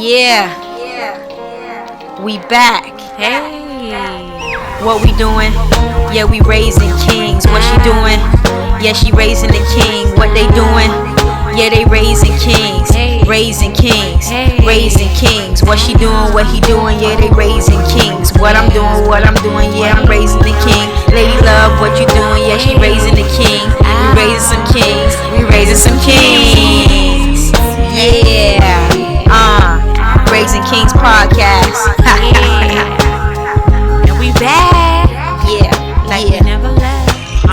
Yeah, we back. Hey. What we doing? Yeah, we raising kings. What she doing? Yeah, she raising the king. What they doing? Yeah, they raising kings. Raising kings. Raising kings. What she doing? What he doing? Yeah, they raising kings. What I'm doing? What I'm doing? Yeah, I'm raising the king. Lady Love, what you doing? Yeah, she raising the king. We raising some kings. We raising some kings. Yeah. Raising Kings podcast. And we back. Yeah, Like we never left.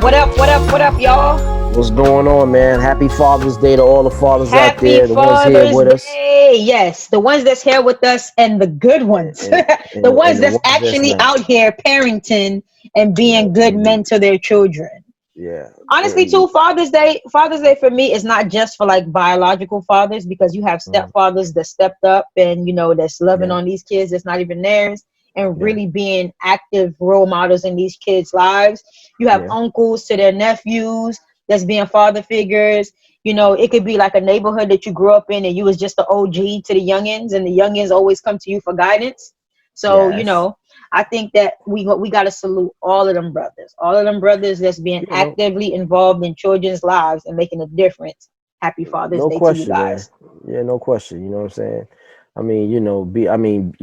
What up? What up? What up, y'all? What's going on, man? Happy Father's Day to all the fathers out Happy there, the ones here Father's with us, Day. Yes, the ones that's here with us and the good ones. The ones that's actually not. out here parenting and being good men to their children. Yeah. Honestly, too, Father's Day for me is not just for like biological fathers, because you have stepfathers that stepped up and that's loving on these kids that's not even theirs, and really being active role models in these kids' lives. You have uncles to their nephews that's being father figures. It could be like a neighborhood that you grew up in and you was just the OG to the youngins, and the youngins always come to you for guidance. So, I think that we got to salute all of them brothers that's being actively involved in children's lives and making a difference. Happy Father's Day to you guys. Man. Yeah, no question. You know what I'm saying? I mean,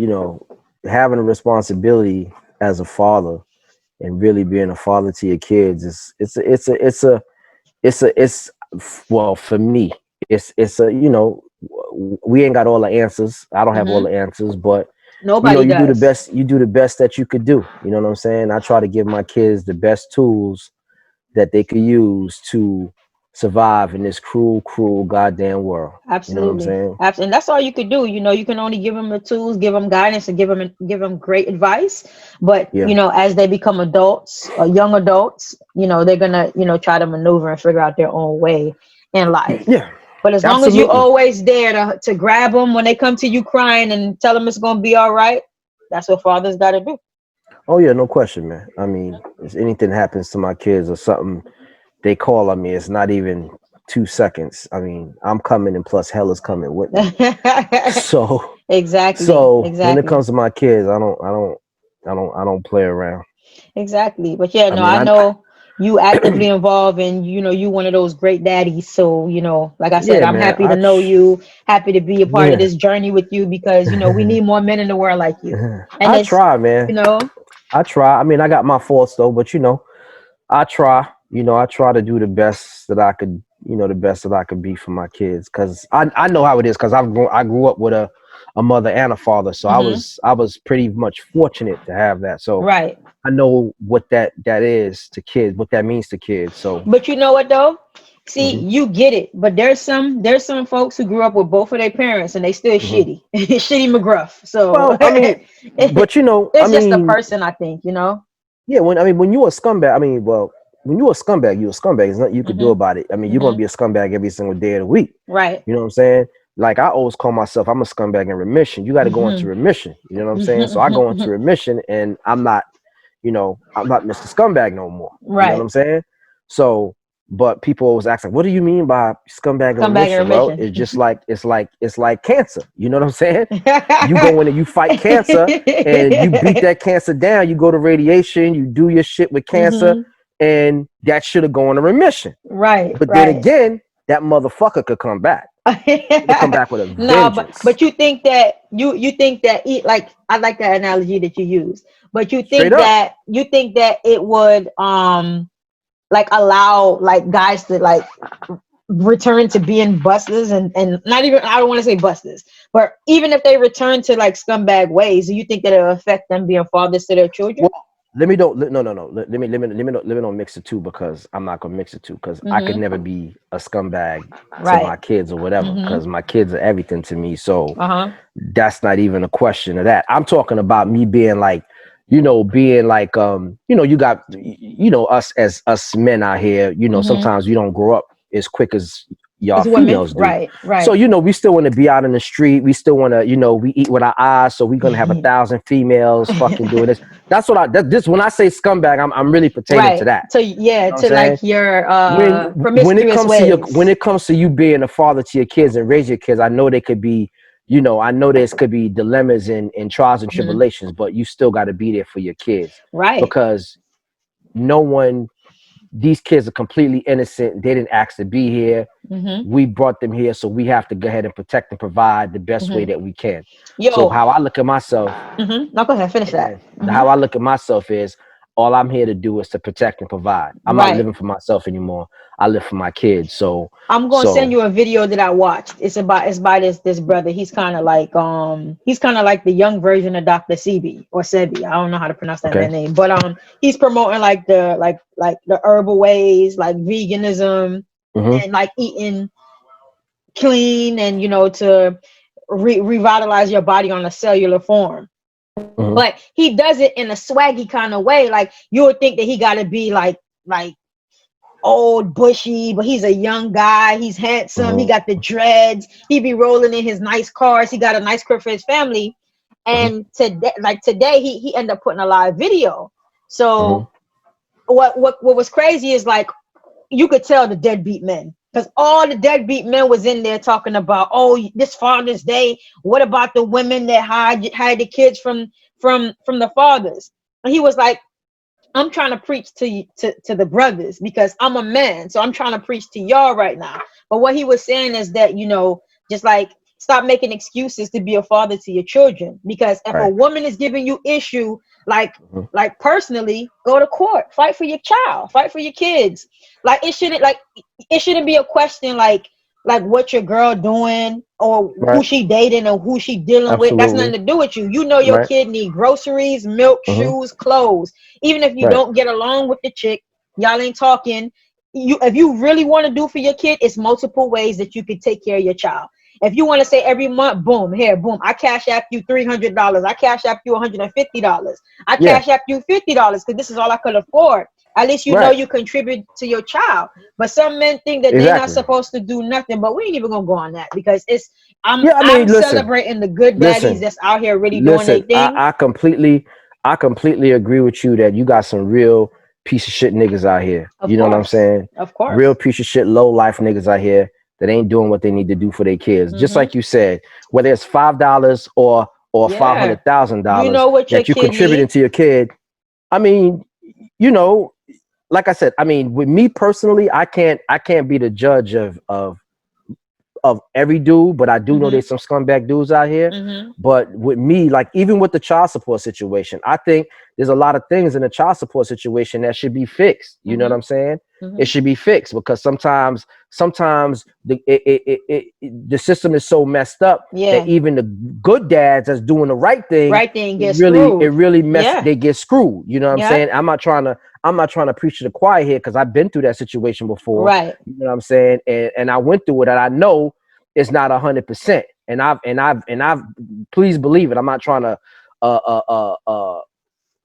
having a responsibility as a father and really being a father to your kids it's well, for me, it's we ain't got all the answers. I don't have all the answers, but Nobody you does. do the best that you could do. You know what I'm saying? I try to give my kids the best tools that they could use to survive in this cruel goddamn world. Absolutely. You know what I'm saying? And that's all you could do. You can only give them the tools, give them guidance, and give them great advice. But as they become adults or young adults, they're gonna try to maneuver and figure out their own way in life. Yeah. But as long as you're always there to grab them when they come to you crying and tell them it's gonna be all right, that's what fathers got to do. Oh yeah, no question, man. I mean, if anything happens to my kids or something, they call on me. It's not even 2 seconds. I mean, I'm coming, and plus hell is coming with me. So exactly. When it comes to my kids, I don't play around. Exactly. But I know you actively involved, and you one of those great daddies. So like I said, I'm happy to know you, happy to be a part of this journey with you, because we need more men in the world like you. And I try, man. I try. I mean, I got my faults though, but I try. I try to do the best that I could. The best that I could be for my kids, because I know how it is, because I grew up with a mother and a father, so I was pretty much fortunate to have that. So right. I know what that is to kids, what that means to kids. So, but you know what though? See, you get it, but there's some folks who grew up with both of their parents and they still shitty, shitty McGruff. So, well, I mean, but it's just a person, I think, Yeah, when you're a scumbag, when you're a scumbag, you're a scumbag. There's nothing you could do about it. I mean, you're gonna be a scumbag every single day of the week. Right. You know what I'm saying? Like, I always call myself, I'm a scumbag in remission. You got to go into remission. You know what I'm saying? So I go into remission, and I'm not Mr. Scumbag no more. Right. You know what I'm saying? So, but people always ask, like, what do you mean by scumbag in remission? Well, it's just like, it's like cancer. You know what I'm saying? You go in and you fight cancer, and you beat that cancer down. You go to radiation, you do your shit with cancer, and that should have gone to remission. Right. But then again, that motherfucker could come back. Come back with a vengeance. No, but you think that like, I like that analogy that you use. But you think that it would like allow like guys to like return to being busters and not even, I don't want to say busters, but even if they return to like scumbag ways, do you think that it'll affect them being fathers to their children? Well, let me don't mix the two, because I'm not gonna mix the two, because I could never be a scumbag to my kids or whatever, because my kids are everything to me. So that's not even a question of that. I'm talking about me being like, being like, you got, us as us men out here, sometimes you don't grow up as quick as y'all It's women, females do. right, So right. we still want to be out in the street. We still want to, we eat with our eyes. So we're gonna have 1,000 females fucking doing this. That's what this when I say scumbag, I'm really pertaining to Right. that. So You yeah, know what I'm to saying? like your When it promiscuous comes to ways. you being a father to your kids and raise your kids, I know they could be, I know there's could be dilemmas and trials and Hmm. tribulations, but you still got to be there for your kids Right. because no one, these kids are completely innocent. They didn't ask to be here. Hmm. We brought them here, so we have to go ahead and protect and provide the best way Hmm. that we can. So Yo. how I look at myself, No, go ahead. Finish that. and how I look at myself is all I'm here to do is to protect and provide. I'm not Right. living for myself anymore. I live for my kids. So I'm gonna send so you a video that I watched. It's by this brother. He's kind of like the young version of Dr. Sebi or Sebi. I don't know how to pronounce that okay. man name, but he's promoting like the herbal ways, like veganism, Mm-hmm. and like eating clean, and to revitalize your body on a cellular form. Mm-hmm. But he does it in a swaggy kind of way. Like you would think that he got to be like old bushy, but he's a young guy. He's handsome. He Mm-hmm. got the dreads. He be rolling in his nice cars. He got a nice crib for his family. And today he ended up putting a live video. Mm-hmm. So what was crazy is like you could tell the deadbeat men, because all the deadbeat men was in there talking about, oh, this Father's Day, what about the women that hide the kids from the fathers? And he was like, I'm trying to preach to the brothers because I'm a man. So I'm trying to preach to y'all right now. But what he was saying is that, just like stop making excuses to be a father to your children. Because if a Right. woman is giving you issue, like Mm-hmm. like personally, go to court, fight for your child, fight for your kids. It shouldn't be a question like what your girl doing or who Right. she dating or who she dealing with. That's nothing Absolutely. to do with you. You know your Right. kid need groceries, milk, Mm-hmm. shoes, clothes. Even if you Right. don't get along with the chick, y'all ain't talking. If you really want to do for your kid, it's multiple ways that you can take care of your child. If you want to say every month, boom, here, boom, I cash app you $300. I cash app you $150. I Yeah. cash app you $50 because this is all I could afford. At least you know Right. you contribute to your child. But some men think that they're not Exactly. supposed to do nothing. But we ain't even gonna go on that because I'm Yeah. I I'm mean, listen. celebrating the good daddies Listen. that's out here really doing their Listen. thing. I completely agree with you that you got some real piece of shit niggas out here. Of You know what I'm course, saying? of Real course. piece of shit, low life niggas out here that ain't doing what they need to do for their kids. Just Hmm. like you said, whether it's $5 or five Yeah, hundred thousand you dollars know what your that you kid contributing need. to your kid. I mean, you know, like I said, I mean, with me personally, I can't be the judge of every dude, but I do know Hmm. there's some scumbag dudes out here. Hmm. But with me, like even with the child support situation, I think there's a lot of things in the child support situation that should be fixed. You know what Hmm. I'm saying? It Hmm. should be fixed because sometimes the system is so messed up that Yeah, even the good dads that's doing the right thing, right thing it get really it screwed. really mess Yeah, they get screwed. You know what I'm yeah, saying? I'm not trying to preach to the choir here because I've been through that situation before. right. You know what I'm saying? And I went through it, and I know it's not 100%. And I've please believe it. I'm not trying to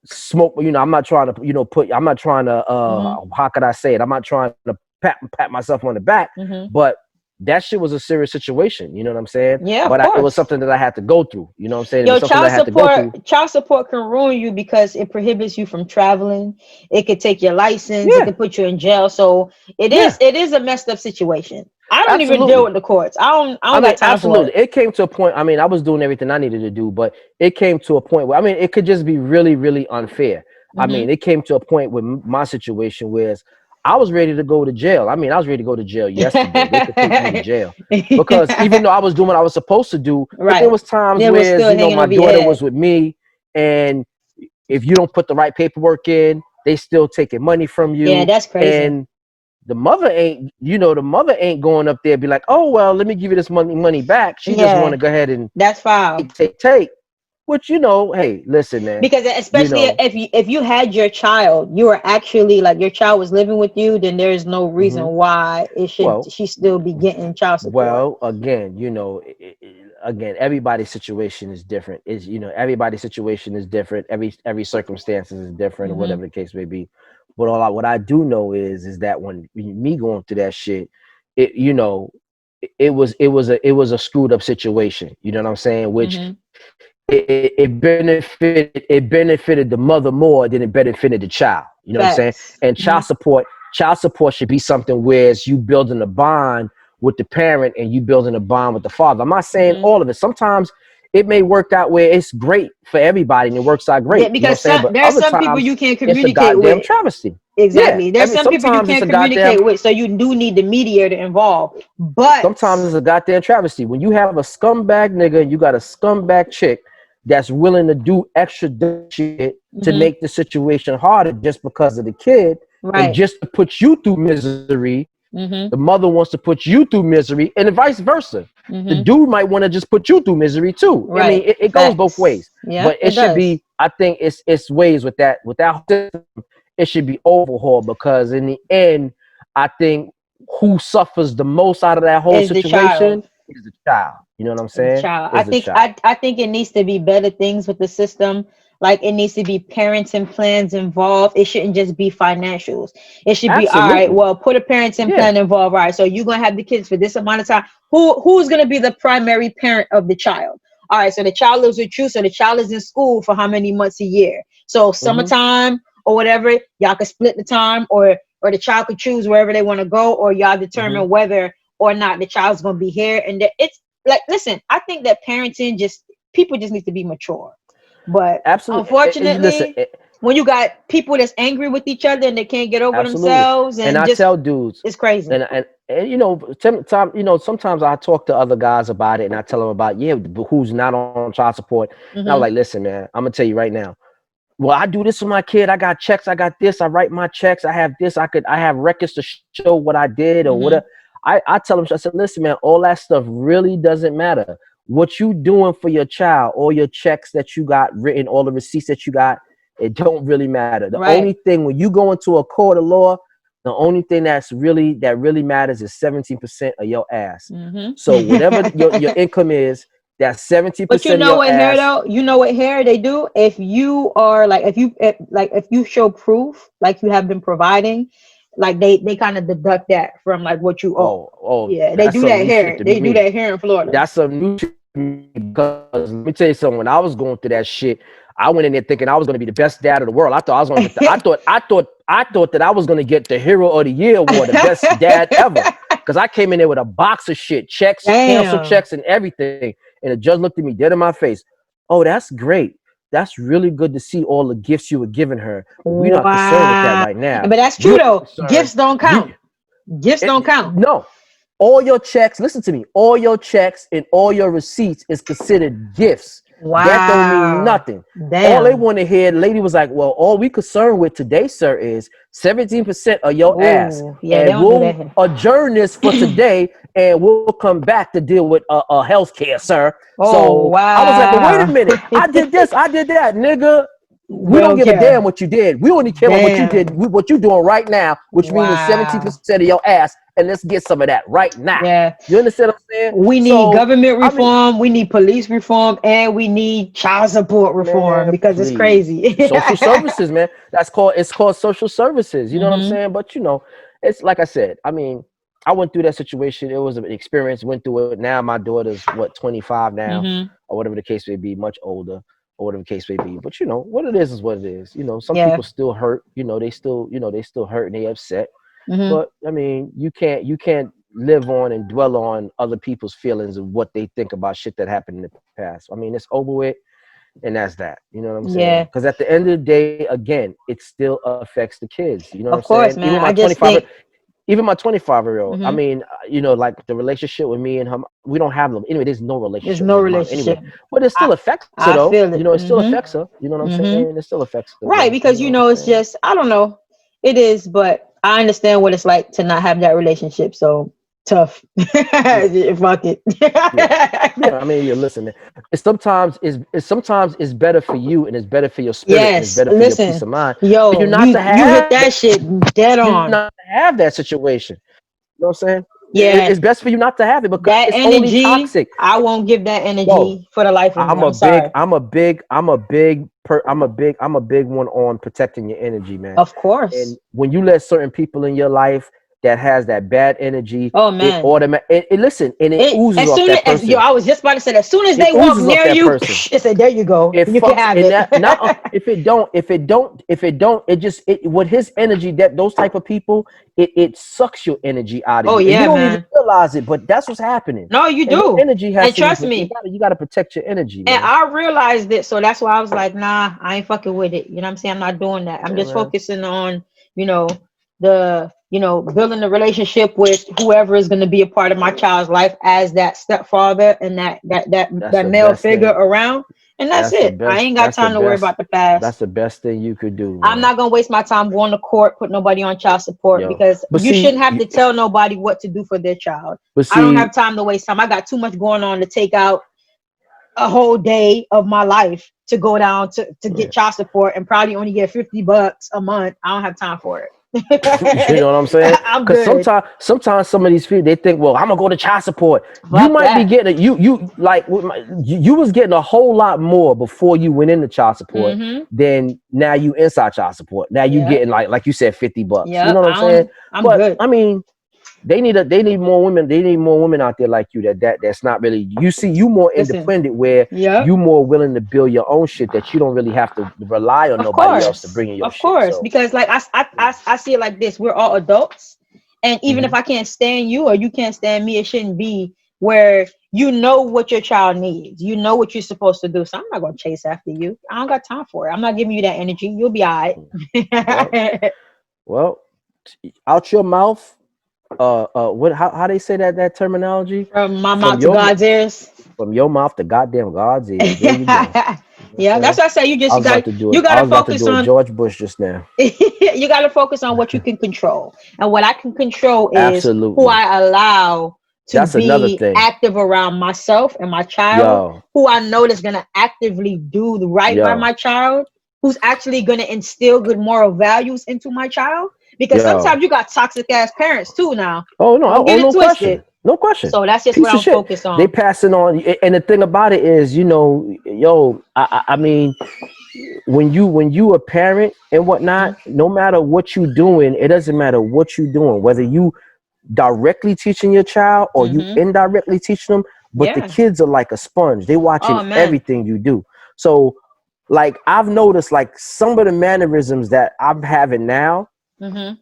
smoke. I'm not trying to I'm not trying to Hmm. how could I say it? I'm not trying to pat myself on the back, Hmm. but that shit was a serious situation. You know what I'm saying? Yeah, of But it was course. something that I had to go through. You know what I'm saying? It was Yo, something that I had to go through. child support can ruin you because it prohibits you from traveling. It could take your license. It Yeah, could put you in jail. So it is yeah, it is a messed up situation. I don't even deal absolutely. with the courts. I don't I mean, got time for absolutely. it. It came to a point. I mean, I was doing everything I needed to do, but it came to a point where, I mean, it could just be really, really unfair. I Hmm. mean, it came to a point with my situation where I was ready to go to jail. I mean, I was ready to go to jail yesterday. They could take me to jail because even though I was doing what I was supposed to do, but there Right. was times It was where, still hanging my over your daughter head. was with me, and if you don't put the right paperwork in, they still taking money from Yeah, you. that's crazy. And the mother ain't going up there be like, oh well, let me give you this money back. She just want Yeah, to go ahead and that's foul. take. Which, hey, listen, man. Because You especially know, if you had your child, you were actually like your child was living with you, then there is no reason hmm why it should well, she still be getting child support. again, again, everybody's situation is different. Everybody's situation is different. Every circumstances is different, or Hmm. whatever the case may be. But what I do know is that when me going through that shit, it it was a screwed up situation. You know what I'm saying? Which Mm-hmm. it benefited the mother more than it benefited the child. You know what I'm saying? Facts. And Mm-hmm. child support should be something where it's you building a bond with the parent and you building a bond with the father. I'm not saying Mm-hmm. all of it. Sometimes it may work out where it's great for everybody and it works out Yeah, great. You know what I'm because saying? But there are other some people times you can't it's a communicate goddamn with. travesty. Yeah. Exactly. There's some people you Sometimes it's can't a goddamn communicate with, so you do need the mediator involved. But sometimes it's a goddamn travesty. When you have a scumbag nigga and you got a scumbag chick that's willing to do extra shit to mm-hmm. make the situation harder just because of the kid and Right. just to put you through misery, Mm-hmm. the mother wants to put you through misery and vice versa. The Mm-hmm. dude might want to just put you through misery too. I mean, Right. it goes both ways. Facts. Yeah, But it it should does. be, I think it's ways with that system, it should be overhauled because in the end, I think who suffers the most out of that whole Is the child. situation is the child. You know what I'm Is the saying? child. I Is the think child. I think it needs to be better things with the system. Like it needs to be parenting plans involved. It shouldn't just be financials. It should be all right. Absolutely. Well, put a parenting Yeah. plan involved. All right. So you're gonna have the kids for this amount of time. Who's gonna be the primary parent of the child? All right. So the child lives with you. So the child is in school for how many months a year? So Hmm. summertime or whatever, y'all could split the time, or the child could choose wherever they want to go, or y'all Hmm. determine whether or not the child's gonna be here. And it's like, listen, I think that parenting just people just need to be mature. But Absolutely. Listen, unfortunately, when you got people that's angry with each other and they can't get over absolutely. themselves And and I just tell dudes, it's crazy. and sometimes I talk to other guys about it, and I tell them about who's not on child support, and I was like, Mm-hmm. listen, man, I'm gonna tell you right now. Well, I do this with my kid. I got checks. I got this. I write my checks. I have this. I have records to show what I did or whatever. Mm-hmm. I tell them, I said, listen, man, all that stuff really doesn't matter. What you doing for your child, all your checks that you got written, all the receipts that you got, it don't really matter. The only Right. thing when you go into a court of law, the only thing that really matters is 17% of your ass. So whatever your Mm-hmm. income is, that's But you 17% of know your what here ass. though? You know what here they do? If you are like if you show proof like you have been providing, like they kind of deduct that from like what you owe. Oh, Yeah, they that's do some that new shit here. to They do me. that here in Florida. That's some new shit to me because let me tell you something. When I was going through that shit, I went in there thinking I was going to be the best dad of the world. I thought I was going to get I thought that I was going to get the Hero of the Year award, the best dad ever. Because I came in there with a box of shit, checks, cancel Damn. checks, and everything. And the judge looked at me dead in my face. Oh, that's great. That's really good to see all the gifts you were giving her. But we're not concerned with that Wow. right now. But that's true We're though. concerned. Gifts don't count. We Gifts don't count. no, all your checks, listen to me, all your checks and all your receipts is considered gifts. That don't mean Wow. nothing. All they Damn. want to hear, the lady was like, well, all we concerned with today, sir, is 17% of your ass. Oh, yeah, they And don't do that we'll here. adjourn this for today and we'll come back to deal with health care, sir. Oh, So I was like, but wait a wow. minute. I did this, I did that, nigga. We They don't don't give a damn care. what you did. We only care about what you did, Damn. what you're doing right now, which means Wow. 17% of your ass, and let's get some of that right now. Yeah. You understand what I'm saying? We need So, government I mean, reform, we need police reform, and we need child support reform man, because it's please. crazy. Social services, man. It's called social services. You know what I'm Mm-hmm. saying? But it's like I said, I mean, I went through that situation. It was an experience, went through it. Now my daughter's 25 now, Mm-hmm. or whatever the case may be, much older, or whatever the case may be. But what it is what it is. Some Yeah. people still hurt, they still hurt and they upset. Mm-hmm. But I mean, you can't live on and dwell on other people's feelings and what they think about shit that happened in the past. I mean, it's over with, and that's that. You know what I'm saying? Yeah. Because at the end of the day, again, it still affects the kids. You know what I'm Of course, saying? man. I just think. Even my 25-year-old. I Mm-hmm. mean, like the relationship with me and him, we don't have them. Anyway, there's no There's relationship with no me and mom. Anyway, relationship. but it still I affects her I though. feel it. It still affects Mm-hmm. her. You know what I'm Mm-hmm. saying? It still affects her Right, though. because You know what I'm it's saying? just I don't know. It is, but I understand what it's like to not have that relationship. So tough. Yeah. Fuck it. Yeah. Yeah, I mean, listen, man. Sometimes it's better for you and it's better for your spirit and it's Yes, better for your peace listen, of mind for you yo, not to you hit have that shit dead you on. not to have that situation. You know what I'm saying? Yeah, It's best for you not to have it because that it's only energy, toxic. I won't give that Bro, energy for the life of me. I'm a I'm big, sorry. I'm a big, I'm a big, I'm a big one on protecting your energy, man. Of course. And when you let certain people in your life that has that bad energy, Oh it man. automatic. Listen, and it oozes As off soon that as person. yo, I was just about to say that. As soon as It they walk oozes off near that you, person. it said, "There you go. It You can fucks, have and it." that not if it don't, it just with his energy, that those type of people, it sucks your energy out of Oh you, and you yeah, don't even man. realize it, but that's what's happening. No, you And your do. energy has And to be, trust me, you gotta protect your energy, and man. I realized it, so that's why I was like, nah, I ain't fucking with it. You know what I'm saying? I'm not doing that. I'm Yeah, just man. focusing on, you know, building the relationship with whoever is going to be a part of my child's life as that stepfather and That's that the male best figure thing. around. And that's That's the it. I best. ain't got That's the time to worry best. about the past. That's the best thing you could do, I'm man. not gonna waste my time going to court, put nobody on child support Yo, because but you shouldn't see, have to tell nobody what to do for their child. but I don't see, have time to waste time. I got too much going on to take out a whole day of my life to go down to get child support and probably only get $50 a month. I don't have time for it. you know what I'm saying? I'm Because good. sometimes some of these people, they think, well, I'm gonna go to child support. You Fuck might be that. getting you like you was getting a whole lot more before you went into child support Mm-hmm. than now you inside child support. Now you Yep. getting like you said, $50. You Yep. know what I'm saying? I'm But good. I mean, they need more women. They need more women out there like you that's not really, you see, you more Listen. independent, where Yep. you more willing to build your own shit, that you don't really have to rely on nobody else to bring in your Of shit. course, So because like I see it like this: we're all adults, and even if mhm. I can't stand you or you can't stand me, it shouldn't be where you know what your child needs. You know what you're supposed to do. So I'm not gonna chase after you. I don't got time for it. I'm not giving you that energy. You'll be all well, right. well, out your mouth. What? How they say that terminology? From my From mouth to your God's ears. from your mouth to goddamn God's ears. There you go. Yeah, You know what I'm that's saying? what I say. You I just was about to do it. you I gotta was about to focus do a on George Bush just now. you got to focus on what you can control. And what I can control is who Absolutely. I allow to That's another be thing. active around myself and my child, Yo, who I know is going to actively do the right by yo, my child, who's actually going to instill good moral values into my child. Because yo. sometimes you got toxic ass parents too now. Oh no! Don't get Oh, it no question. twisted. No question. So that's just what Piece of I'm shit. focused They on. passing on, and the thing about it is, yo, I mean, when you a parent and whatnot, Mm-hmm. no matter what you doing, it doesn't matter what you doing, whether you directly teaching your child or you Mm-hmm. indirectly teaching them, but the Yeah. kids are like a sponge. They watching Oh man. everything you do. So like I've noticed, like some of the mannerisms that I'm having now, Mm-hmm.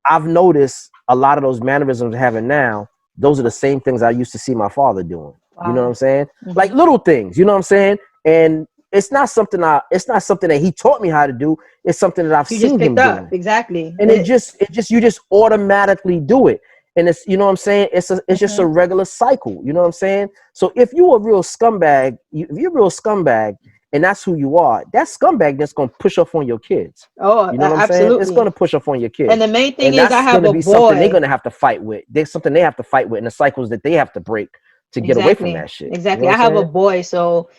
I've noticed a lot of those mannerisms I'm having now, those are the same things I used to see my father doing. You know what Wow. I'm saying? Like Mm-hmm. little things, you know what I'm saying? And it's not something that he taught me how to do. It's something that I've You just seen picked him up. doing. Exactly. And you just automatically do it. And it's, you know what I'm saying, it's just a Mm-hmm. regular cycle, you know what I'm saying? So if you a real scumbag, if you're a real scumbag and that's who you are, that scumbag that's going to push off on your kids. Oh, You know what I'm saying? It's going absolutely. to push off on your And kids, the main thing and is, I that's have going to a be something they're going boy. to have to fight with. There's something they have to fight with, and the cycles that they have to break to get away from Exactly. that shit. You know Exactly. what I I'm have a saying? boy, so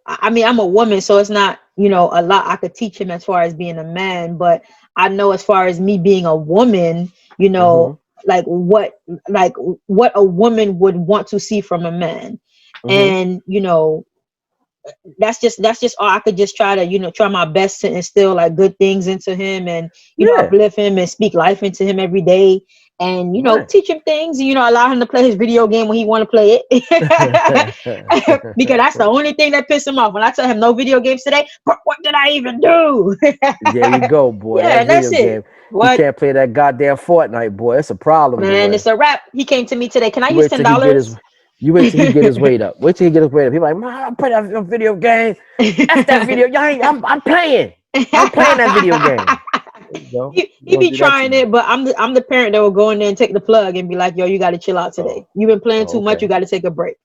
I mean, I'm a woman, so it's not, a lot I could teach him as far as being a man, but I know as far as me being a woman, you Mm-hmm. know, like what a woman would want to see from a man. Mm-hmm. And, that's just all I could just try to, try my best to instill like good things into him and, Yeah. uplift him and speak life into him every day and, Right. teach him things, allow him to play his video game when he want to play it. Because that's the only thing that pisses him off. When I tell him no video games today, but what did I even do? There you go, boy. That Yeah, that's video it. game. He What? can't play that goddamn Fortnite, boy. It's a problem, Man, boy. it's a wrap. He came to me today. Can I You use wait till he get his. $10? You wait till he get his weight up. Wait till he get his weight up. He's like, "Man, I play that video game. F that video. I'm playing. I'm playing that video game." There you go. You He gonna be do that to trying you? it, but I'm the parent that will go in there and take the plug and be like, "Yo, you got to chill out Oh, today. You've been playing oh, too much. okay, You got to take a break."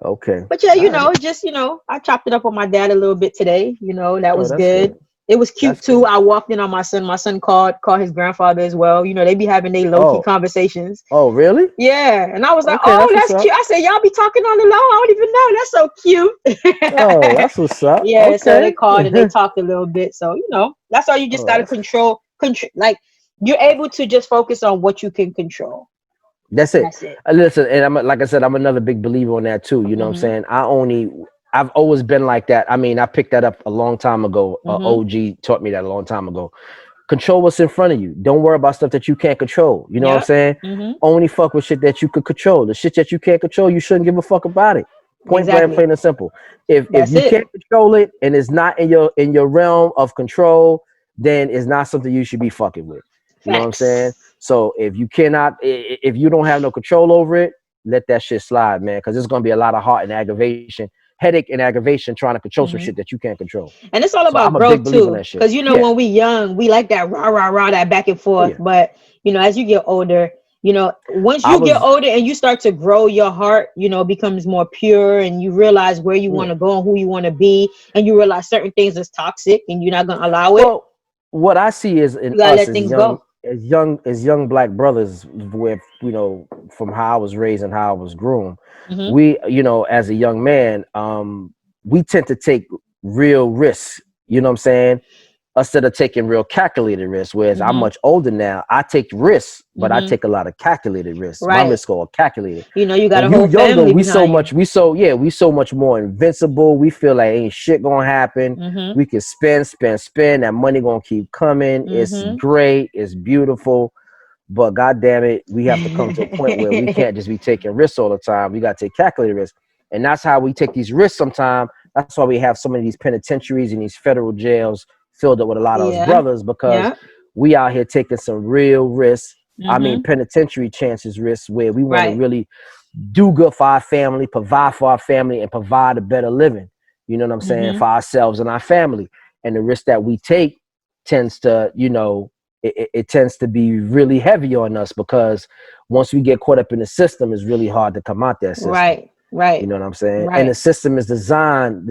okay. But yeah, All right. just I chopped it up with my dad a little bit today. That Oh, was that's good. good. It was cute That's too. good. I walked in on my son. My son called his grandfather as well. They be having their low key Oh, conversations. oh, really? Yeah, and I was like, Okay, "Oh, that's what's that's up. cute." I said, "Y'all be talking on the low. I don't even know. That's Oh, so cute." that's what's up. Yeah, so they Okay. called and they talked a little bit. So that's all you just Oh, got to control. Like you're able to just focus on what you can control. that's And it. that's it. Listen, and like I said, I'm another big believer on that too. You know what I'm Mhm. saying? I've always been like that. I mean, I picked that up a long time ago. Mhm. OG taught me that a long time ago. Control what's in front of you. Don't worry about stuff that you can't control. You know what I'm saying? Only fuck with shit that you could control. The shit that you can't control, you shouldn't give a fuck about it. Point blank, plain and simple. If you can't control it and it's not in your realm of control, then it's not something you should be fucking with. You know what I'm saying? So if you cannot, if you don't have no control over it, let that shit slide, man. Because there's gonna be a lot of heart and aggravation, headache and aggravation trying to control some shit that you can't control. And it's all about growth too. Because you know, when we young, we like that rah, that back and forth. But you know, as you get older, you know, once you get older and you start to grow, your heart, you know, becomes more pure, and you realize where you want to go and who you want to be, and you realize certain things is toxic and you're not gonna allow it. Well, what I see is in us as young black brothers, with, you know, from how I was raised and how I was groomed, we, you know, as a young man, we tend to take real risks, you know what I'm saying, instead of taking real calculated risks. Whereas I'm much older now, I take risks, but I take a lot of calculated risks. My risks are calculated. You know, you got a whole family. We so much more invincible. We feel like ain't shit gonna happen. We can spend. That money gonna keep coming. It's great. It's beautiful. But God damn it, we have to come to a point where we can't just be taking risks all the time. We got to take calculated risks. And that's how we take these risks sometimes. That's why we have so many of these penitentiaries and these federal jails filled up with a lot of us brothers, because we out here taking some real risks. I mean, penitentiary chances risks, where we want to really do good for our family, provide for our family, and provide a better living. You know what I'm saying? For ourselves and our family. And the risk that we take tends to, you know, it tends to be really heavy on us, because once we get caught up in the system, it's really hard to come out that system. Right. You know what I'm saying? And the system is designed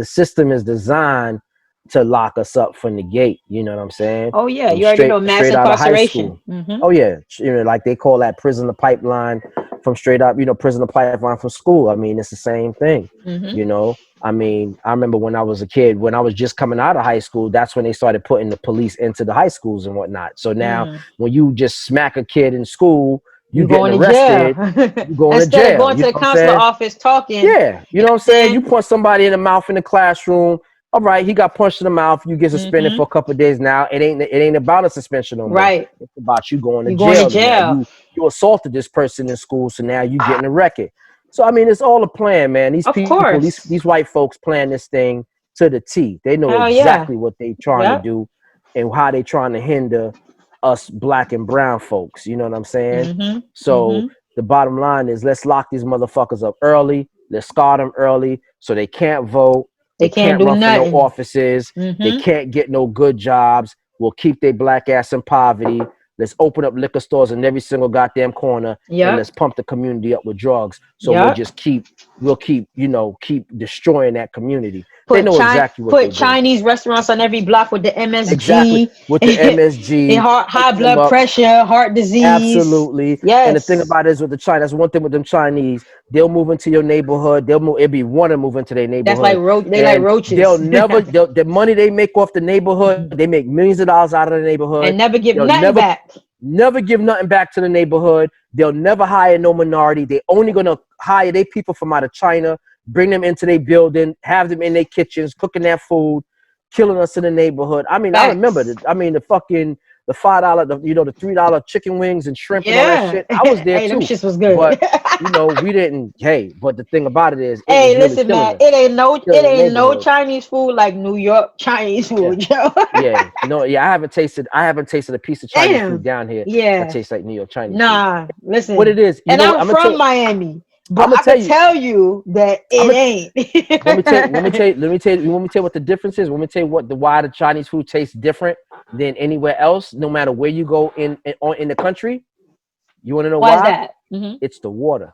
to lock us up from the gate. You know what I'm saying? Oh yeah, you already know, mass incarceration. Oh yeah, you know, like they call that prison the pipeline from straight up, you know, prison the pipeline from school. I mean, it's the same thing. You know, I mean, I remember when I was a kid, when I was just coming out of high school, that's when they started putting the police into the high schools and whatnot. So now when you just smack a kid in school, you getting arrested, you going to jail. Instead of going to the consular office talking. Yeah, you know what I'm saying? You punch somebody in the mouth in the classroom. All right, he got punched in the mouth. You get suspended for a couple of days now. It ain't about a suspension no more. Right. It's about you going to jail. You assaulted this person in school, so now you getting a record. So I mean, it's all a plan, man. These people, these white folks plan this thing to the T. They know exactly what they trying to do and how they trying to hinder us black and brown folks. You know what I'm saying? So the bottom line is, let's lock these motherfuckers up early. Let's scar them early so they can't vote. They can't run for no offices. They can't get no good jobs. We'll keep their black ass in poverty. Let's open up liquor stores in every single goddamn corner, and let's pump the community up with drugs. So we'll keep destroying that community. They know exactly what put Chinese restaurants on every block with the MSG. Exactly, with the MSG. high blood pressure, heart disease. Absolutely. Yes. And the thing about it is, with the Chinese, that's one thing with them Chinese, they'll move into your neighborhood. It'll be one to move into their neighborhood. That's like like roaches. They'll never, the money they make off the neighborhood, they make millions of dollars out of the neighborhood. And never give nothing back. Never give nothing back to the neighborhood. They'll never hire no minority. They only gonna hire their people from out of China, bring them into their building, have them in their kitchens, cooking their food, killing us in the neighborhood. I mean, I remember the $5, the $3 chicken wings and shrimp and all that shit. I was there too. Them shits was good. But we didn't. But the thing about it is, listen, man, it ain't no Chinese food like New York Chinese food, yo. I haven't tasted a piece of Chinese food down here. That tastes like New York Chinese. Nah, food. Listen. What it is, I'm from Miami. But I can tell you that it ain't. Let me tell you what the difference is. Let me tell you why the Chinese food tastes different than anywhere else, no matter where you go in the country. You want to know why? Why is that? It's the water.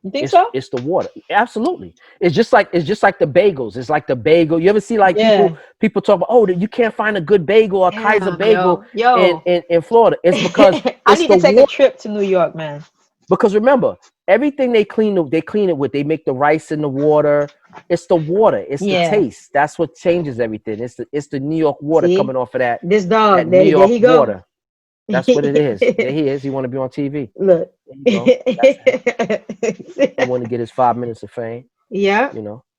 You think so? It's the water. Absolutely. It's just like the bagels. It's like the bagel. You ever see like people talk about, you can't find a good bagel or Kaiser bagel in Florida. It's because I need to take a trip to New York, man. Because remember, everything they clean it with. They make the rice in the water. It's the water. It's the taste. That's what changes everything. It's the New York water coming off of that. This dog, that New York water. That's what it is. There he is. He want to be on TV. Look. I want to get his 5 minutes of fame. Yeah.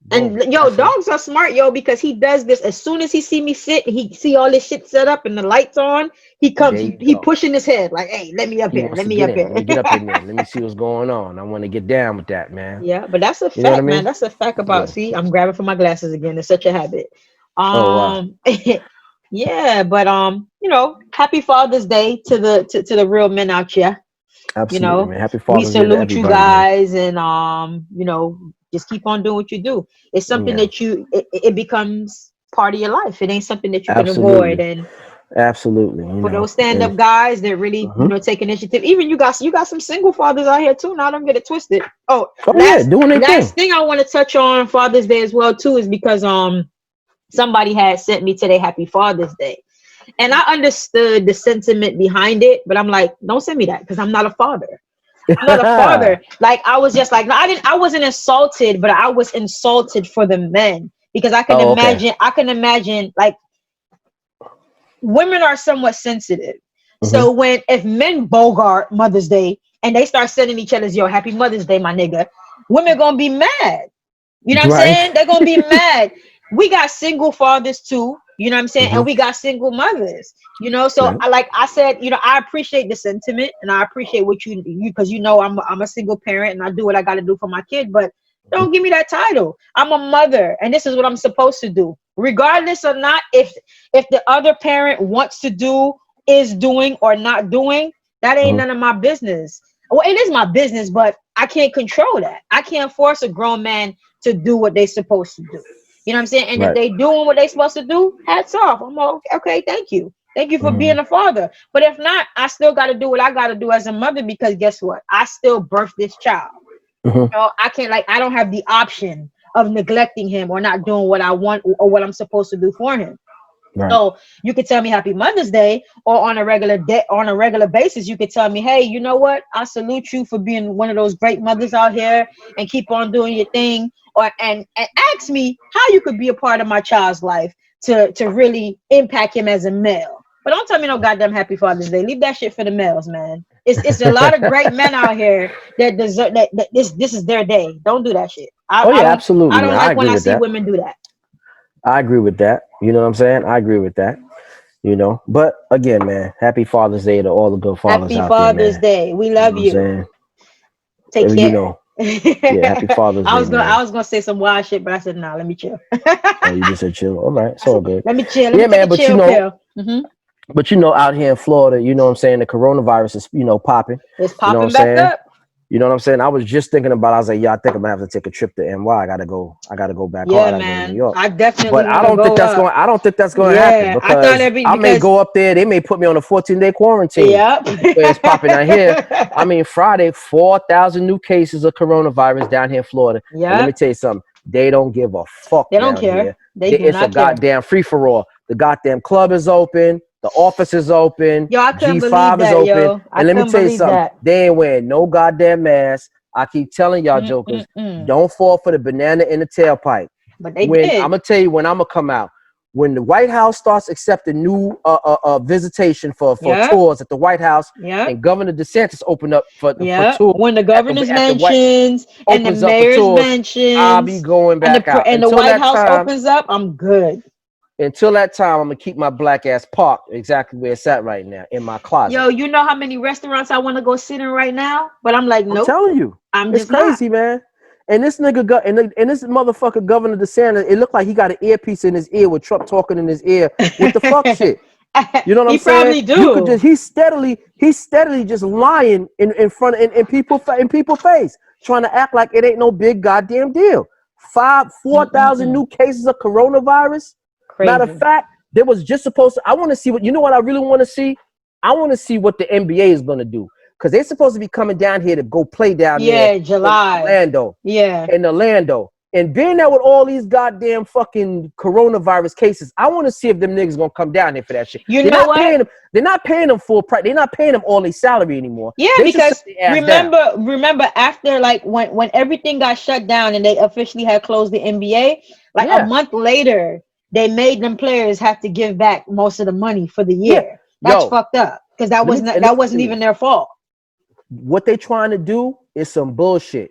Boom. And yo, dogs are smart, yo, because he does this as soon as he see me sit, he see all this shit set up and the lights on. He comes, There you he go. pushing his head like, "Hey, let me up He here, wants let to me get up in. here." Let me get up in there. Let me see what's going on. I want to get down with that, man. Yeah, but that's a You know what I fact, man. mean? That's a fact about. Yeah. See, I'm grabbing for my glasses again. It's such a habit. Oh wow. Yeah, but happy Father's Day to the real men out here. You Absolutely, know, man. Happy we Father's Day to salute you everybody, man. guys, and just keep on doing what you do. It's something Yeah. that it becomes part of your life. It ain't something that you can avoid. Absolutely. And Absolutely. You for know. those stand And up guys that really mhm. take initiative, even you got some single fathers out here too. Now don't get it twisted. Oh, Oh yeah, doing their last thing. thing I want to touch on Father's Day as well too is because somebody had sent me today Happy Father's Day. And I understood the sentiment behind it, but I'm like, don't send me that because I'm not a father. I'm not a father. Like I was just like, no, I wasn't insulted, but I was insulted for the men because Oh, okay. I can imagine like women are somewhat sensitive. Hmm. So if men bogart Mother's Day and they start sending each other's yo Happy Mother's Day, my nigga, women gonna be mad. You know what I'm Right. saying? They're gonna be mad. We got single fathers too, you know what I'm saying? Hmm. And we got single mothers, so Right. like I said, I appreciate the sentiment and I appreciate what you because I'm a single parent and I do what I gotta do for my kid, but don't give me that title. I'm a mother and this is what I'm supposed to do. Regardless or not, if the other parent wants to do, is doing or not doing, that ain't Hmm. none of my business. Well, it is my business, but I can't control that. I can't force a grown man to do what they supposed to do. You know what I'm saying? And if Right. they doing what they supposed to do, hats off. I'm okay, thank you. Thank you for Hmm. being a father. But if not, I still got to do what I got to do as a mother because guess what? I still birthed this child. Hmm. I can't I don't have the option of neglecting him or not doing what I want or what I'm supposed to do for him. Right. So you could tell me Happy Mother's Day, or on a regular basis, you could tell me, hey, you know what? I salute you for being one of those great mothers out here, and keep on doing your thing. Or and ask me how you could be a part of my child's life to really impact him as a male. But don't tell me no goddamn Happy Father's Day. Leave that shit for the males, man. It's a lot of great men out here that deserve that this is their day. Don't do that shit. Oh I yeah, don't absolutely, I don't man. I like when agree I with see that. women do that. I agree with that. You know what I'm saying? I agree with that. You know, but again, man, happy Father's Day to all the good fathers Happy out there, Father's man. Day. We You know love what I'm you. saying? Take You care. know, yeah, happy Father's I Day, was gonna man. I was gonna say some wild shit, but I said nah, let me chill. Oh, you just said chill. All right, it's I said, all good. let me chill. Let me Yeah, take a man, but chill pill. out here in Florida, you know what I'm saying, the coronavirus is, popping. It's You know what I'm popping back saying? up. You know what I'm saying? I was just thinking about, I was like, yeah, I think I'm gonna have to take a trip to NY. I gotta go back home. I Yeah, gotta go to New man. York. I definitely But want to go up. I don't think that's going to happen Yeah, I thought because every I may because go up there. They may put me on a 14-day quarantine yep. where it's popping out here. I mean, Friday, 4,000 new cases of coronavirus down here in Florida. And let me Yep. tell you something. They don't give a fuck They don't down care. here. They do It's a not care. goddamn free for all. The goddamn club is open. The office is open. Yo, I couldn't believe G5 is that, open. yo. I And let me couldn't tell you believe something. that. They ain't wearing no goddamn mask. I keep telling y'all jokers, Mm-mm-mm. don't fall for the banana in the tailpipe. But they When I'm did. gonna tell you when I'm gonna come out, when the White House starts accepting new visitation for Yep. tours at the White House, Yep. and Governor DeSantis open up for Yeah, tours when the at the governor's White mansions and the opens up for mayor's tours, I'll be mansions going and back out. the White House opens up, I'm good. Until that time, I'm gonna keep my black ass parked exactly where it's at right now in my closet. Yo, you know how many restaurants I want to go sit in right now? But I'm like, I'm nope, telling you, I'm it's just not. crazy, man. And this nigga got and this motherfucker Governor DeSantis, it looked like he got an earpiece in his ear with Trump talking in his ear with the fuck shit. You know what I'm He saying? probably You could do. just he's steadily just lying in front of in people face, trying to act like it ain't no big goddamn deal. 4,000 Mm-mm-mm. new cases of coronavirus. Matter of Crazy. fact, there was just supposed to. I want to see what I really want to see. I want to see what the NBA is gonna do because they're supposed to be coming down here to go play down there Yeah, in July. Orlando. Yeah. And being there with all these goddamn fucking coronavirus cases, I want to see if them niggas gonna come down here for that shit. You They're know not what? paying them. They're not paying them full price. They're not paying them all their salary anymore. Yeah, They should sit because their ass down. remember after like when everything got shut down and they officially had closed the NBA, like a Yeah, month later, they made them players have to give back most of the money for the yeah. year. That's Yo, fucked up because let me and that listen to wasn't me. even their fault. What they trying to do is some bullshit.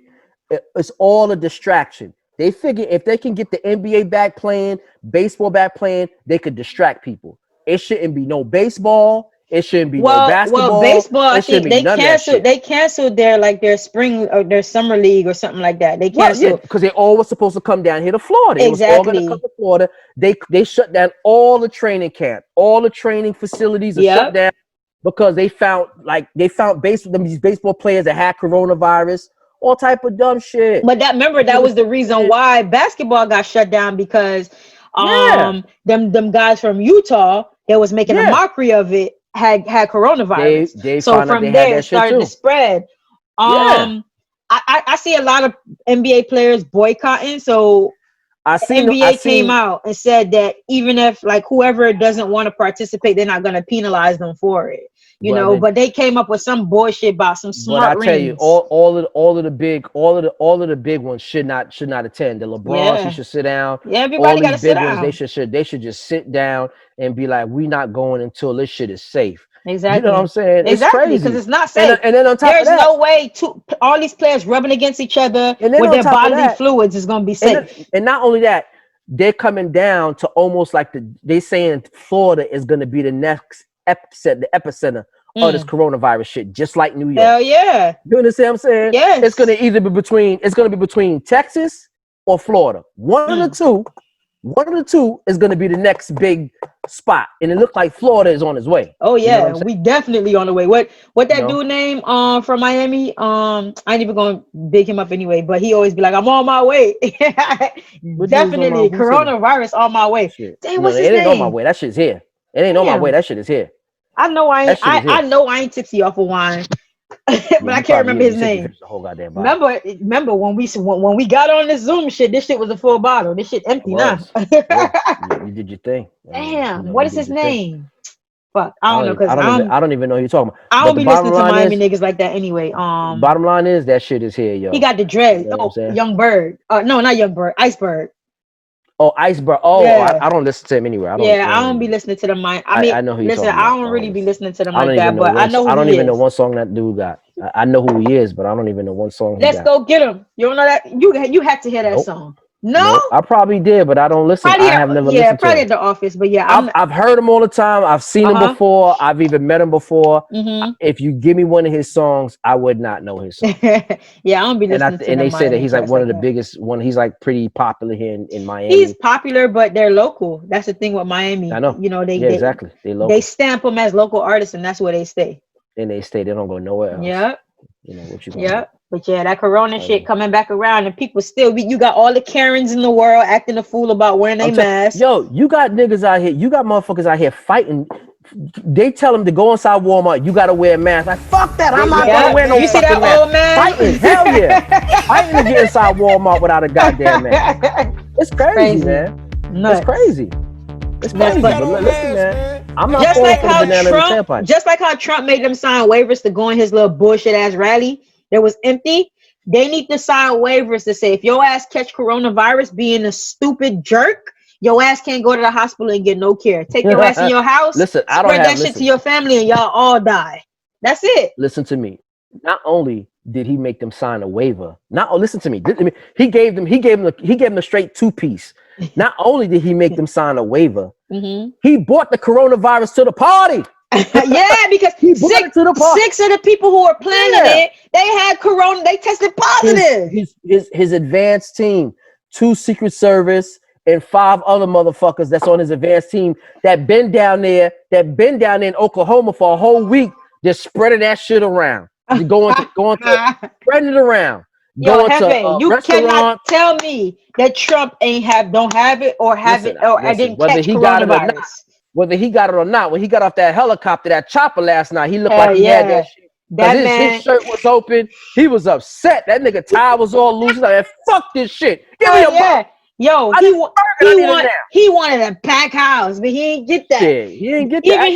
It's all a distraction. They figure if they can get the NBA back playing, baseball back playing, they could distract people. It shouldn't be no baseball. It shouldn't be no basketball. Baseball, I it shouldn't think be none of that shit. they canceled their spring or their summer league or something like that. They canceled because they all was supposed to come down here to Florida. It was all going to come to Florida. They shut down all the training camp, all the training facilities are shut down because they found these baseball players that had coronavirus, all type of dumb shit. But that was the reason why basketball got shut down, because them guys from Utah that was making a mockery of it had coronavirus. They so from there it started to spread. I see a lot of NBA players boycotting. So NBA came out and said that even if like whoever doesn't want to participate, they're not going to penalize them for it. But they came up with some bullshit about some smart rings. But I tell you, all of the big ones should not attend. The LeBron, he should sit down. Yeah, everybody got to sit down. They should just sit down and be like, we not going until this shit is safe. Exactly. You know what I'm saying? Exactly, it's crazy because it's not safe. And then on top there's of that, no way all these players rubbing against each other with their bodily fluids is going to be safe. And not only that, they're coming down to almost like they saying Florida is going to be the next epicenter of this coronavirus shit, just like New York. Hell yeah. You understand what I'm saying? Yes. It's going to be between Texas or Florida. One of the two is going to be the next big spot, and it looks like Florida is on its way. Oh yeah, we definitely on the way. What that dude name from Miami? I ain't even gonna big him up anyway, but he always be like, I'm on my way. Definitely coronavirus on my way. Dang, what's his name? It ain't on my way. That shit's here. It ain't on my way. That shit is here. I know I ain't tipsy off of wine. But I can't remember his name. Remember when we got on this Zoom shit, this shit was a full bottle. This shit empty now. You did your thing. Damn, what is his name? Fuck, I don't know, because I don't even know who you're talking about. I don't be listening to Miami niggas like that anyway. Bottom line is that shit is here, yo. He got the dread. Young Bird. No, not Young Bird. Iceberg. Oh, Iceberg. Oh, yeah. I don't listen to him anywhere. I don't be listening to them. I know who you're talking about. I don't really be listening to them like that, but I know who he is. I don't even know one song that dude got. I know who he is, but I don't even know one song. Let's go get him. You don't know that? You had to hear that song. No, nope. I probably did, but I don't listen. I have never listened to him. Yeah, probably at the office, but I've heard him all the time. I've seen him before. I've even met him before. If you give me one of his songs, I would not know his song. Yeah, I don't be listening to him. And they say that he's like one of the biggest one. He's like pretty popular here in Miami. He's popular, but they're local. That's the thing with Miami. I know. Exactly. They stamp them as local artists, and that's where they stay. And they stay. They don't go nowhere else. Yeah. What you But that corona shit coming back around, and people still you got all the Karens in the world acting a fool about wearing their masks. Yo, you got niggas out here, you got motherfuckers out here fighting. They tell them to go inside Walmart, you gotta wear a mask. Like, fuck that, I'm not gonna wear no you see that mask. Old man? Fighting, hell yeah. Fighting to get inside Walmart without a goddamn mask. It's crazy, man. Nuts. It's crazy. It's crazy. But listen, man. I'm not just like how Trump made them sign waivers to go in his little bullshit ass rally that was empty. They need to sign waivers to say if your ass catch coronavirus being a stupid jerk, your ass can't go to the hospital and get no care. Take your ass in your house. Listen, spread that shit to your family, and y'all all die. That's it. Listen to me. Not only did he make them sign a waiver, listen to me. He gave them a straight 2-piece. Not only did he make them sign a waiver, he brought the coronavirus to the party. Yeah, because six of the people who were planning it, they had corona. They tested positive. His advanced team, 2 Secret Service, and 5 other motherfuckers that's on his advanced team that been down there in Oklahoma for a whole week, just spreading that shit around, going to spreading it around. Yo, Jefe, you cannot tell me that Trump don't have it or didn't catch coronavirus. Whether he got it or not, when he got off that helicopter, that chopper last night, he looked like he had that shit. His shirt was open. He was upset. That nigga tie was all loose. He's like, fuck this shit. Give me a buck. Yo, he wanted a packed house, but he didn't get that. Yeah, he didn't get that.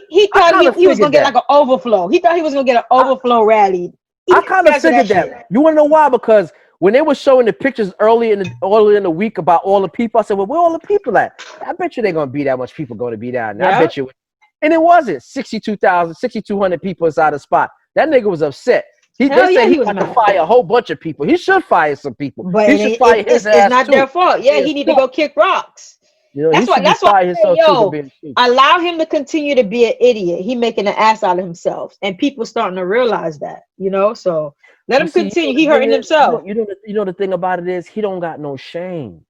He thought he was gonna get like an overflow. He thought he was gonna get an overflow rally. I kind of figured that. You wanna know why? Because when they were showing the pictures early in the week about all the people, I said, well, where all the people at? I bet you they're going to be that much people going to be down there. I bet you. And it wasn't 6,200 people inside the spot. That nigga was upset. They Hell yeah, say he he was got to mad. fire a whole bunch of people. He should fire some people. But He should fire his ass it's not too. their fault. Yeah, he need to go kick rocks. You know, he That's why. should be That's why firing I say, himself too for yo, being stupid. allow him to continue to be an idiot. He making an ass out of himself, and people starting to realize that. You know, so let him continue. He hurting himself. You know the thing about it is he don't got no shame.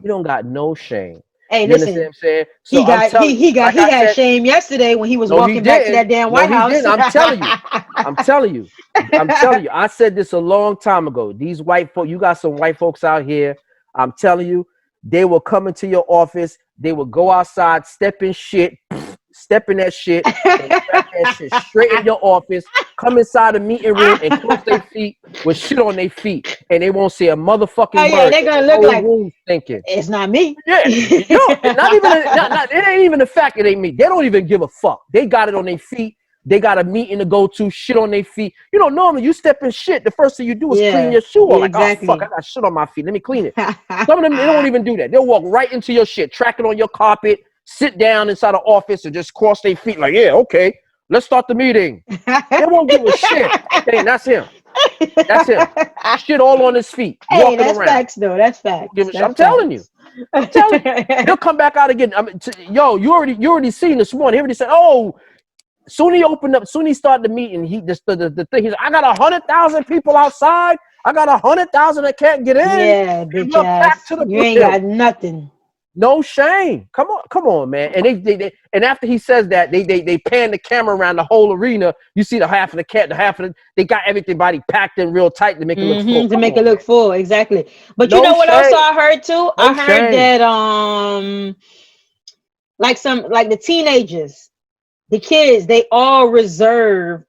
He don't got no shame. Hey, You understand what listen. I'm saying? So I'm telling you, like He I had said, shame yesterday when he was no, he walking back to didn't. that damn No, White he House. didn't. I'm telling you. I'm telling you. I'm telling you. I said this a long time ago. These white folk, you got some white folks out here. I'm telling you, they will come into your office. They will go outside, step in that shit, and crack that shit straight in your office. Come inside the meeting room and cross their feet with shit on their feet, and they won't say a motherfucking Yeah, word. they're gonna The look whole like room thinking. it's not me. Yeah, not even. It ain't even the fact it ain't me. They don't even give a fuck. They got it on their feet. They got a meeting to go to. Shit on their feet. You know, normally you step in shit. The first thing you do is clean your shoe. Or like, oh fuck, I got shit on my feet. Let me clean it. Some of them they don't even do that. They'll walk right into your shit, track it on your carpet, sit down inside the office, and just cross their feet. Like, yeah, okay, let's start the meeting. They won't give a shit. Okay, that's him. That's him. Shit all on his feet, Hey, walking that's around. facts though. That's facts. I'm telling you. I'm telling you. He'll come back out again. I mean, yo, you already seen this morning. He already said, oh, soon he started the meeting. The thing. He's like, I got 100,000 people outside. I got 100,000 that can't get in. Yeah, bitch ass. You ain't got nothing. No shame. Come on, man. And they and after he says that, they pan the camera around the whole arena. You see the half of they got everybody packed in real tight to make it look full. To make it look full, exactly. But No you know what shame. else I heard too? No I heard shame. that like the teenagers, the kids, they all reserve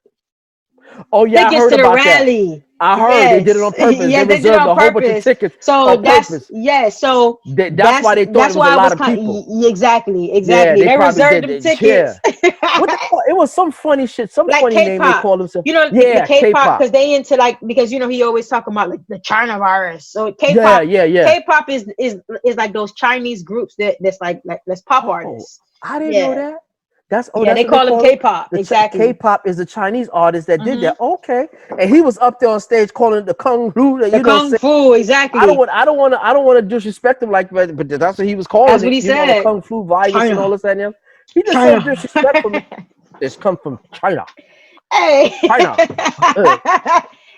tickets to the rally. That. I heard they did it on purpose. Yeah, they reserved a whole bunch of tickets so on purpose. So That's why they thought it was a lot of people. Exactly. Yeah, they probably reserved did. them tickets. Yeah. What they call it was some funny shit, some like funny name they call themselves. You know, yeah, the K-pop, because they into because you know he always talking about like the China virus. So K-pop, yeah. K-pop is like those Chinese groups that's like that's pop artists. I didn't know that. That's they call them K-pop. Exactly. K-pop is the Chinese artist that did that. Okay, and he was up there on stage calling it the kung fu. Kung fu, exactly. I don't want to disrespect him like, but that's what he was calling. That's what he said. The kung fu virus and all this and him. He just so disrespectful. It's come from China. Hey, China.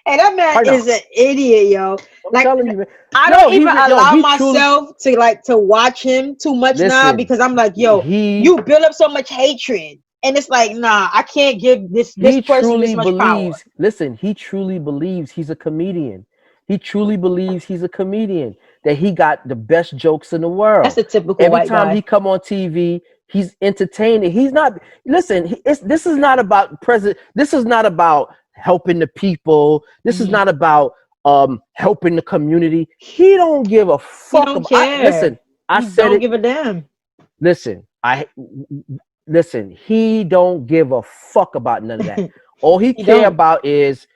Hey, that man is an idiot, yo. I'm telling you, man. I don't even allow myself to watch him too much now because I'm like, yo, you build up so much hatred. And it's like, nah, I can't give this person this much power. Listen, he truly believes he's a comedian. He truly believes he's a comedian, that he got the best jokes in the world. That's a typical Every white time guy. he come on TV, he's entertaining. He's not, listen, this is not about this is not about helping the people. This is not about helping the community. He don't give a fuck. He don't care. I said don't give a damn. Listen, he don't give a fuck about none of that. All he care about is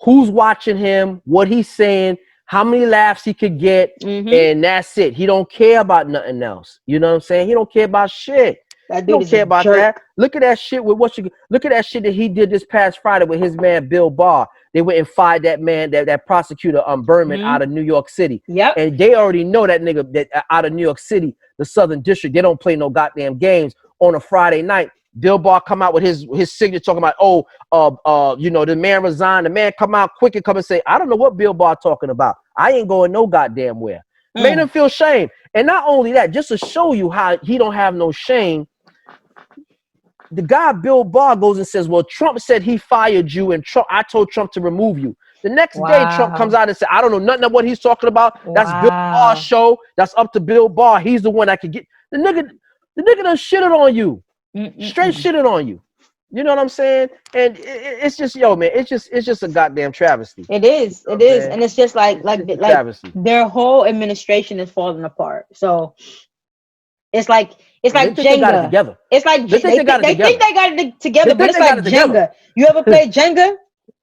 who's watching him, what he's saying, how many laughs he could get, and that's it. He don't care about nothing else. You know what I'm saying? He don't care about shit. He don't care about that. Look at that shit with look at that shit that he did this past Friday with his man Bill Barr. They went and fired that man, that prosecutor Berman out of New York City. Yep. And they already know that nigga that out of New York City, the Southern District, they don't play no goddamn games on a Friday night. Bill Barr come out with his signature talking about, you know, the man resigned. The man come out quick and come and say, I don't know what Bill Barr talking about. I ain't going no goddamn where. Made him feel shame. And not only that, just to show you how he don't have no shame, the guy Bill Barr goes and says, well, Trump said he fired you and I told Trump to remove you. The next day, Trump comes out and says, I don't know nothing of what he's talking about. That's Bill Barr's show. That's up to Bill Barr. He's the one that can get the nigga done shitted on you. Straight shitted on you. You know what I'm saying? And it's just, yo, man, it's just a goddamn travesty. It is. You know it is. Man? And it's just like their whole administration is falling apart. So it's like Jenga. They got it together. It's like they think they got it together, but it's like Jenga. You ever played Jenga?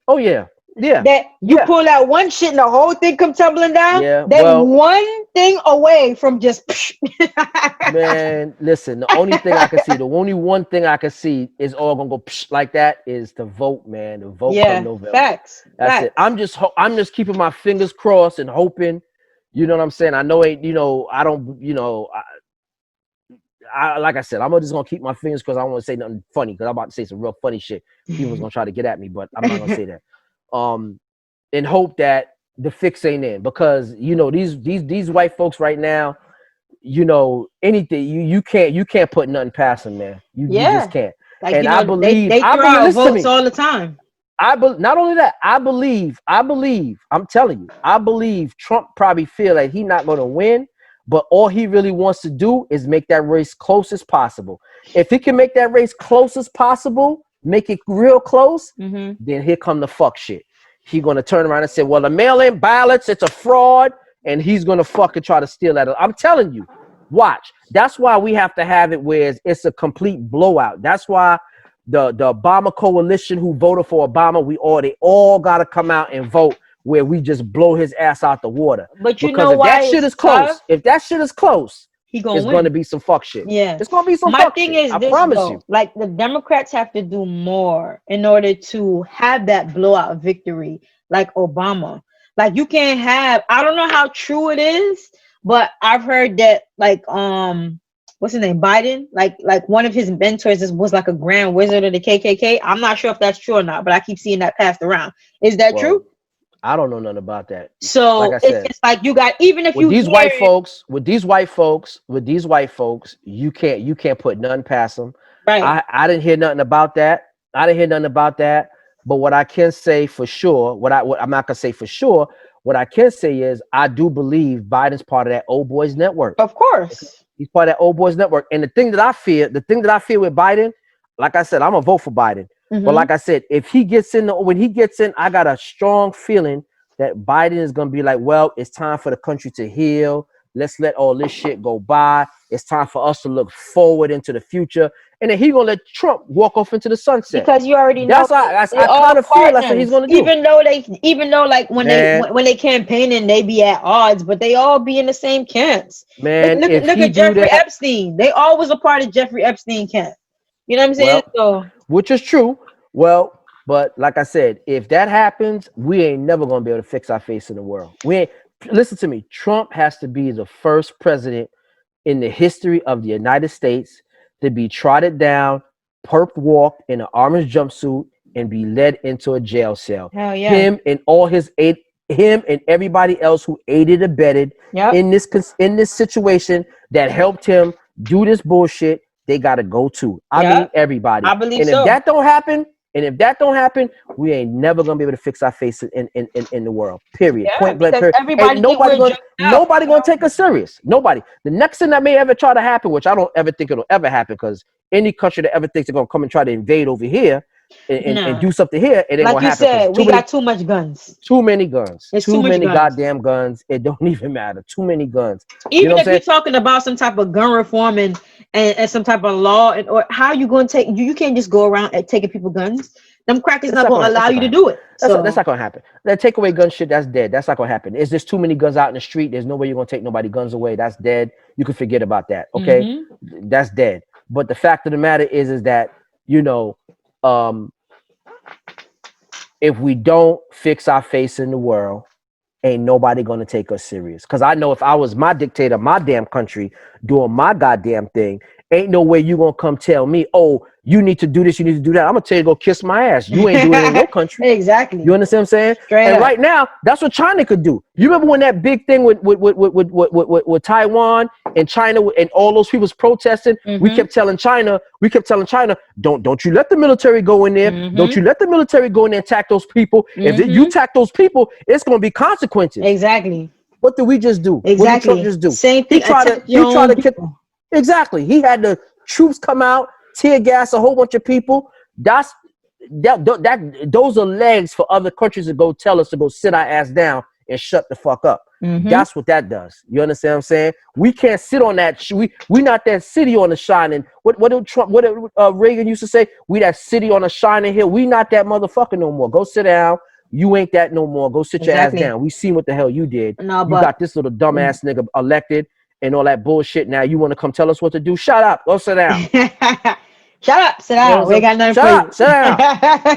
Oh yeah. Yeah. that you Yeah. pull out one shit and the whole thing come tumbling down. Yeah. They Well, one thing away from just. man, listen, the only thing I can see, the only one thing I can see is all gonna go psh, like that is to vote, man. To vote come Yeah, November. facts. That's it. Facts. I'm just keeping my fingers crossed and hoping. You know what I'm saying? I know ain't. You know, I don't. You know, I like I said, I'm just gonna keep my fingers because I don't want to say nothing funny because I'm about to say some real funny shit. People's gonna try to get at me, but I'm not gonna say that. And hope that the fix ain't in because you know these white folks right now. You know anything you can't put nothing past them, man. You just Yeah, can't. like And they throw out listen to votes me. all the time. Not only that, I believe, I'm telling you, I believe Trump probably feel like he's not going to win, but all he really wants to do is make that race close as possible. If he can make that race close as possible, make it real close, then here come the fuck shit. He going to turn around and say, well, the mail-in ballots, it's a fraud, and he's going to fucking try to steal that. I'm telling you, watch. That's why we have to have it where it's a complete blowout. That's why the Obama coalition who voted for Obama, they all got to come out and vote where we just blow his ass out the water. But you Because know if that why shit it's is tough? close, He gonna it's going to win. be some fuck shit. Yeah. It's going to be some My fuck thing shit. is I this promise you. though. Like the Democrats have to do more in order to have that blowout victory, like Obama. Like you can't have. I don't know how true it is, but I've heard that like what's his name, Biden, like one of his mentors was like a grand wizard of the KKK. I'm not sure if that's true or not, but I keep seeing that passed around. Is that true? I don't know nothing about that. Like So I said, it's like you got, even if with you these hear white it, folks, you can't put nothing past them. right? I didn't hear nothing about that. But what I can say for sure, what I'm not gonna say for sure, what I can say is I do believe Biden's part of that old boys network. Of course. He's part of that old boys network. And the thing that I fear with Biden, like I said, I'm gonna vote for Biden. But like I said, if he gets in, when he gets in, I got a strong feeling that Biden is gonna be like, well, it's time for the country to heal. Let's let all this shit go by. It's time for us to look forward into the future. And then he gonna let Trump walk off into the sunset. Because you already know That's why they I all kind of feel that's what he's partners. gonna do. Even though like when they campaigning, they be at odds, but they all be in the same camps. Man, if Look he at do Jeffrey that, Epstein. They always a part of Jeffrey Epstein camp. You know what I'm saying? So which is true. Well, but like I said, if that happens, we ain't never gonna be able to fix our face in the world. Listen to me. Trump has to be the first president in the history of the United States to be trotted down, perp walked in an orange jumpsuit, and be led into a jail cell. hell yeah. Him and everybody else who aided and abetted in this situation that helped him do this bullshit, they gotta go too. I mean everybody. I believe And if so. that don't happen, we ain't never gonna be able to fix our face in the world. Period. Yeah, Point blank. because Period. everybody Ain't think we're jumped out. nobody gonna take us serious. Nobody. The next thing that may ever try to happen, which I don't ever think it'll ever happen, because any country that ever thinks they're gonna come and try to invade over here and do something here, it ain't Like gonna you happen. said, we got too much guns. Too many guns. It's Too too much many guns. goddamn guns. It don't even matter. Too many guns. Even You know what if I'm you're saying? talking about some type of gun reform and some type of law, or how you going to take, you can't just go around and taking people guns. Them crackers not going to allow you to do it. That's not gonna happen. That take away gun shit, that's dead. That's not gonna happen. It's just too many guns out in the street. There's no way you're gonna take nobody guns away. That's dead. You can forget about that. Okay, that's dead. But the fact of the matter is that if we don't fix our face in the world, ain't nobody gonna take us serious. Because I know if I was my dictator, my damn country, doing my goddamn thing, ain't no way you gonna come tell me, oh, you need to do this, you need to do that. I'm gonna tell you to go kiss my ass. You ain't doing it in your country. Exactly. You understand what I'm saying? Straight up. Right now, that's what China could do. You remember when that big thing with Taiwan and China and all those people's protesting? We kept telling China, don't you let the military go in there. Don't you let the military go in there and attack those people. If you attack those people, it's gonna be consequences. Exactly. What did we just do? Exactly. What did Trump just do? Same thing. He tried to kick. Exactly. He had the troops come out, tear gas a whole bunch of people. Those are legs for other countries to go tell us to go sit our ass down and shut the fuck up. That's what that does. You understand what I'm saying? We can't sit on that. We not that city on the shining. What Reagan used to say? We that city on a shining hill. We not that motherfucker no more. Go sit down. You ain't that no more. Go sit your ass down. We seen what the hell you did. No, you got this little dumbass nigga elected and all that bullshit. Now you want to come tell us what to do? Shut up. Go sit down. Shut up. Sit down. We ain't got nothing for you. Shut up.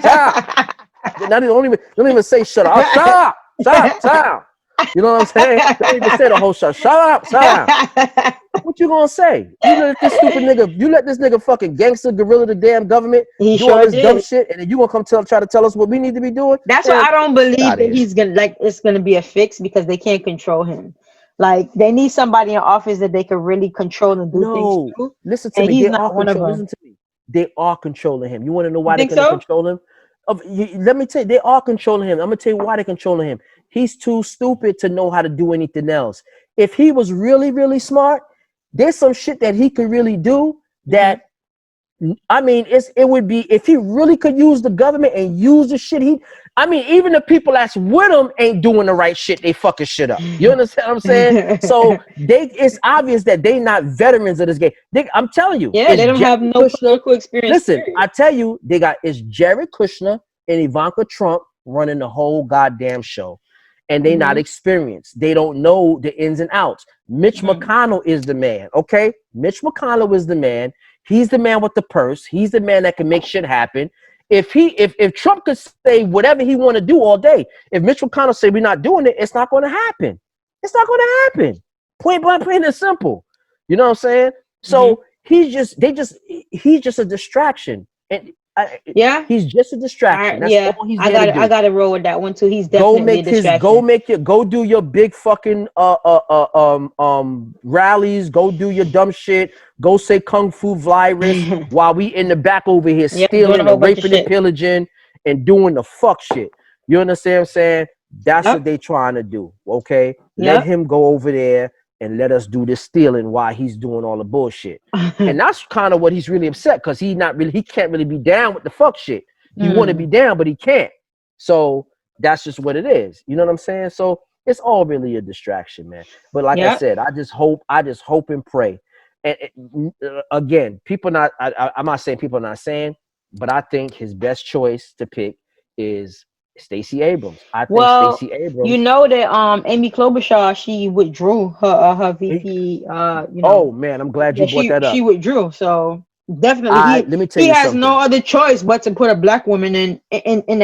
Shut up. Don't even say shut up. Shut up. Shut up. Shut up. You know what I'm saying? Don't even say the whole shut up. Shut up. What you gonna say? You let this stupid nigga, you let this nigga fucking gangster gorilla the damn government do all this dumb shit, and then you gonna come try to tell us what we need to be doing? That's why I don't believe that he's gonna it's gonna be a fix, because they can't control him. Like, they need somebody in office that they can really control and do things to. Listen to me. He's not one of them. Listen to me. They are controlling him. You want to know why they're gonna control him? Let me tell you, they are controlling him. I'm gonna tell you why they're controlling him. He's too stupid to know how to do anything else. If he was really, really smart, there's some shit that he could really do that, I mean, it would be, if he really could use the government and use the shit even the people that's with him ain't doing the right shit. They fucking shit up. You understand what I'm saying? So it's obvious that they not veterans of this game. I'm telling you. Yeah, they don't have no political experience. Listen, I tell you, it's Jared Kushner and Ivanka Trump running the whole goddamn show. And they not experienced. They don't know the ins and outs. Mitch McConnell is the man, okay? Mitch McConnell is the man. He's the man with the purse. He's the man that can make shit happen. If Trump could say whatever he want to do all day, if Mitch McConnell say we're not doing it, it's not going to happen. It's not going to happen. Point blank, plain and simple. You know what I'm saying? So he's just a distraction. And he's just a distraction. That's all he's there to do. I gotta roll with that one too. He's definitely a distraction. Go do your big fucking rallies. Go do your dumb shit. Go say kung fu virus while we in the back over here stealing and raping and pillaging and doing the fuck shit. You understand what I'm saying? That's what they trying to do. Okay, let him go over there and let us do this stealing while he's doing all the bullshit. And that's kind of what he's really upset, because he can't really be down with the fuck shit. He want to be down, but he can't. So that's just what it is. You know what I'm saying? So it's all really a distraction, man. But like I said, I just hope and pray. And again, I'm not saying people are not saying, but I think his best choice to pick is Stacey Abrams. I think Stacey Abrams. You know that Amy Klobuchar, she withdrew her VP. Oh man, I'm glad you brought that up. She withdrew, so definitely let me tell you he has something. no other choice but to put a black woman in that seat.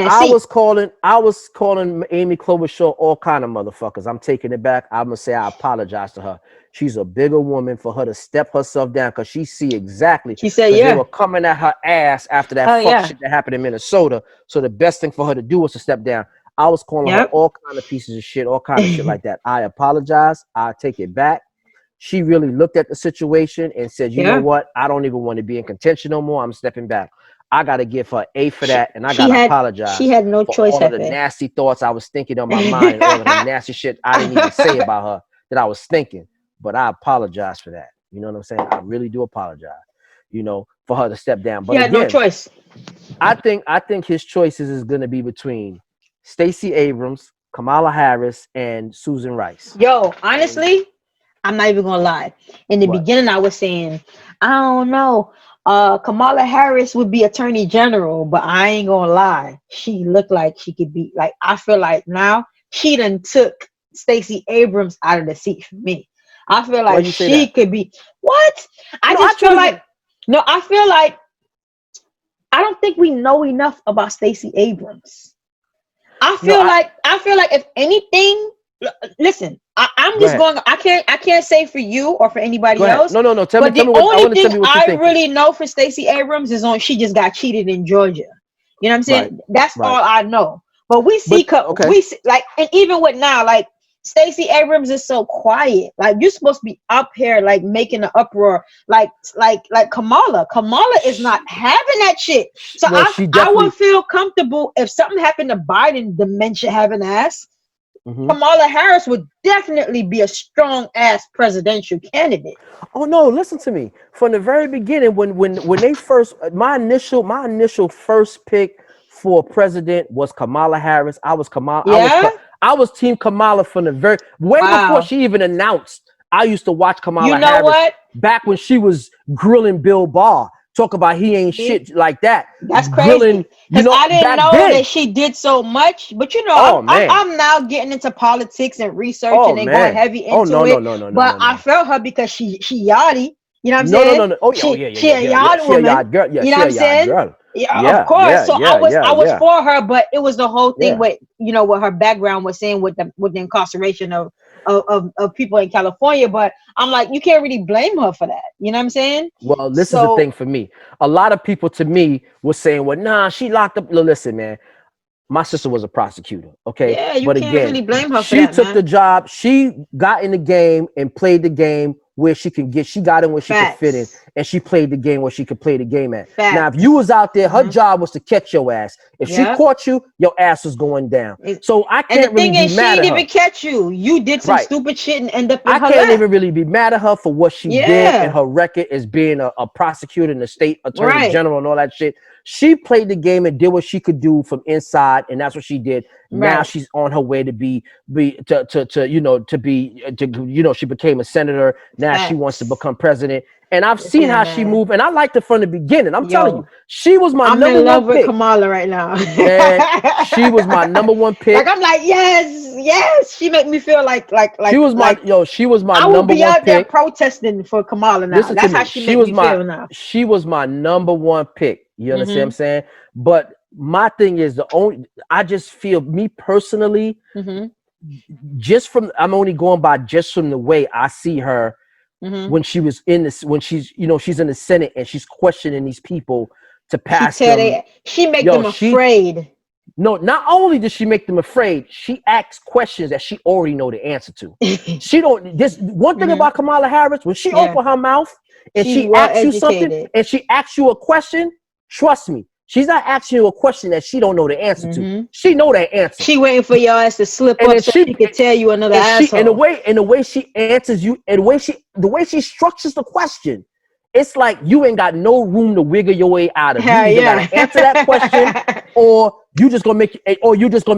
I was calling Amy Klobuchar all kind of motherfuckers. I'm taking it back. I'm gonna say I apologize to her. She's a bigger woman for her to step herself down, because she see exactly. She said, they were coming at her ass after that fuck shit that happened in Minnesota. So the best thing for her to do was to step down. I was calling her all kind of pieces of shit, all kind of shit like that. I apologize. I take it back. She really looked at the situation and said, you know what? I don't even want to be in contention no more. I'm stepping back. I got to give her A for that, and I got to apologize. She had no choice. All of the nasty thoughts I was thinking on my mind, and all of the nasty shit I didn't even say about her that I was thinking. But I apologize for that. You know what I'm saying? I really do apologize, for her to step down. But she had no choice. I think his choices is going to be between Stacey Abrams, Kamala Harris, and Susan Rice. Yo, honestly, I'm not even going to lie. In the beginning, I was saying, I don't know. Kamala Harris would be Attorney General, but I ain't going to lie. She looked like she could be, like, I feel like now she done took Stacey Abrams out of the seat for me. I feel like she could be I feel like I don't think we know enough about Stacey Abrams. I feel like if anything, listen, I'm just going. I can't say for you or for anybody else. No. Tell me the what only you thing I really know for Stacey Abrams is she just got cheated in Georgia. You know what I'm saying? Right. That's all I know. But we see, like, and even with now, like, Stacey Abrams is so quiet. Like, you're supposed to be up here, like, making an uproar. Like Kamala. Kamala is not having that shit. So I would feel comfortable if something happened to Biden, dementia having ass. Kamala Harris would definitely be a strong ass presidential candidate. Oh no, listen to me. From the very beginning, when they first, my initial first pick for president was Kamala Harris. I was Kamala. Yeah? I was Team Kamala from the before she even announced. I used to watch Kamala Harris back when she was grilling Bill Barr. talk about he ain't shit like that. That's Grilling, crazy. Because I didn't back know then. that she did so much. But Oh man. I'm now getting into politics and Oh researching and going man. heavy Oh into no no it. no no no But no I no. felt her because she yachty. You know what I'm No no saying? no no. Oh yeah, oh yeah, yeah, She yeah, a yeah, yeah. yard She a woman. yard girl. Yeah, You know she what a I'm yard saying? girl. Yeah, of Yeah, course. yeah, So yeah, yeah, I was yeah, for her, but it was the whole thing yeah. with what her background was saying with the incarceration of people in California. But I'm like, you can't really blame her for that. You know what I'm saying? Well, this is the So thing for me. A lot of people to me were saying, well, nah, she locked up. No, listen, man. My sister was a prosecutor, okay? yeah, you But can't again, really blame her for she that, took the man. job. She got in the game and played the game where she got in where she could fit in, Facts. and she played the game where she could play the game at. Now, if you Facts. was out there, her Hmm. job was to catch your ass. If she Yep. caught you, your ass was going down. So I And the can't really thing be is, she mad ain't at her. even catch you. You did some Right. stupid shit and end up in I her can't lap. even really be mad at her for what she did and Yeah. her record as being a prosecutor and the state attorney Right. general and all that shit. She played the game and did what she could do from inside, and that's what she did. Now Right. she's on her way to she became a senator. Now she wants to Facts. become president. And I've seen Listen, how she man. moved, and I liked her from the beginning. I'm telling you, Yo, she was my I'm number in one love with pick. Kamala right now. Man, she was my number one Like pick. I'm like, yes, yes. She make me feel She was my I will number be one out there pick. protesting for Kamala now. Listen to That's how me. she make me feel now. She was my number one pick. You understand what I'm Mm-hmm. saying? But my thing is I just feel me personally, Mm-hmm. I'm only going by just from the way I see her Mm-hmm. when she's in the Senate and she's questioning these people to pass them. She make Yo, them afraid. no, not only does she make them afraid, she asks questions that she already know the answer to. She don't. This one thing Mm-hmm. about Kamala Harris, when she Yeah. open her mouth and She's she well asks you something educated. and she asks you a question, trust me, she's not asking you a question that she don't know the answer to. Mm-hmm. She know that answer, She waiting for your ass to slip and up then so she could tell you another and asshole. the way she answers you, and the way she structures the question, it's like you ain't got no room to wiggle your way out of. You Hell either yeah. gotta answer that question, or you just gonna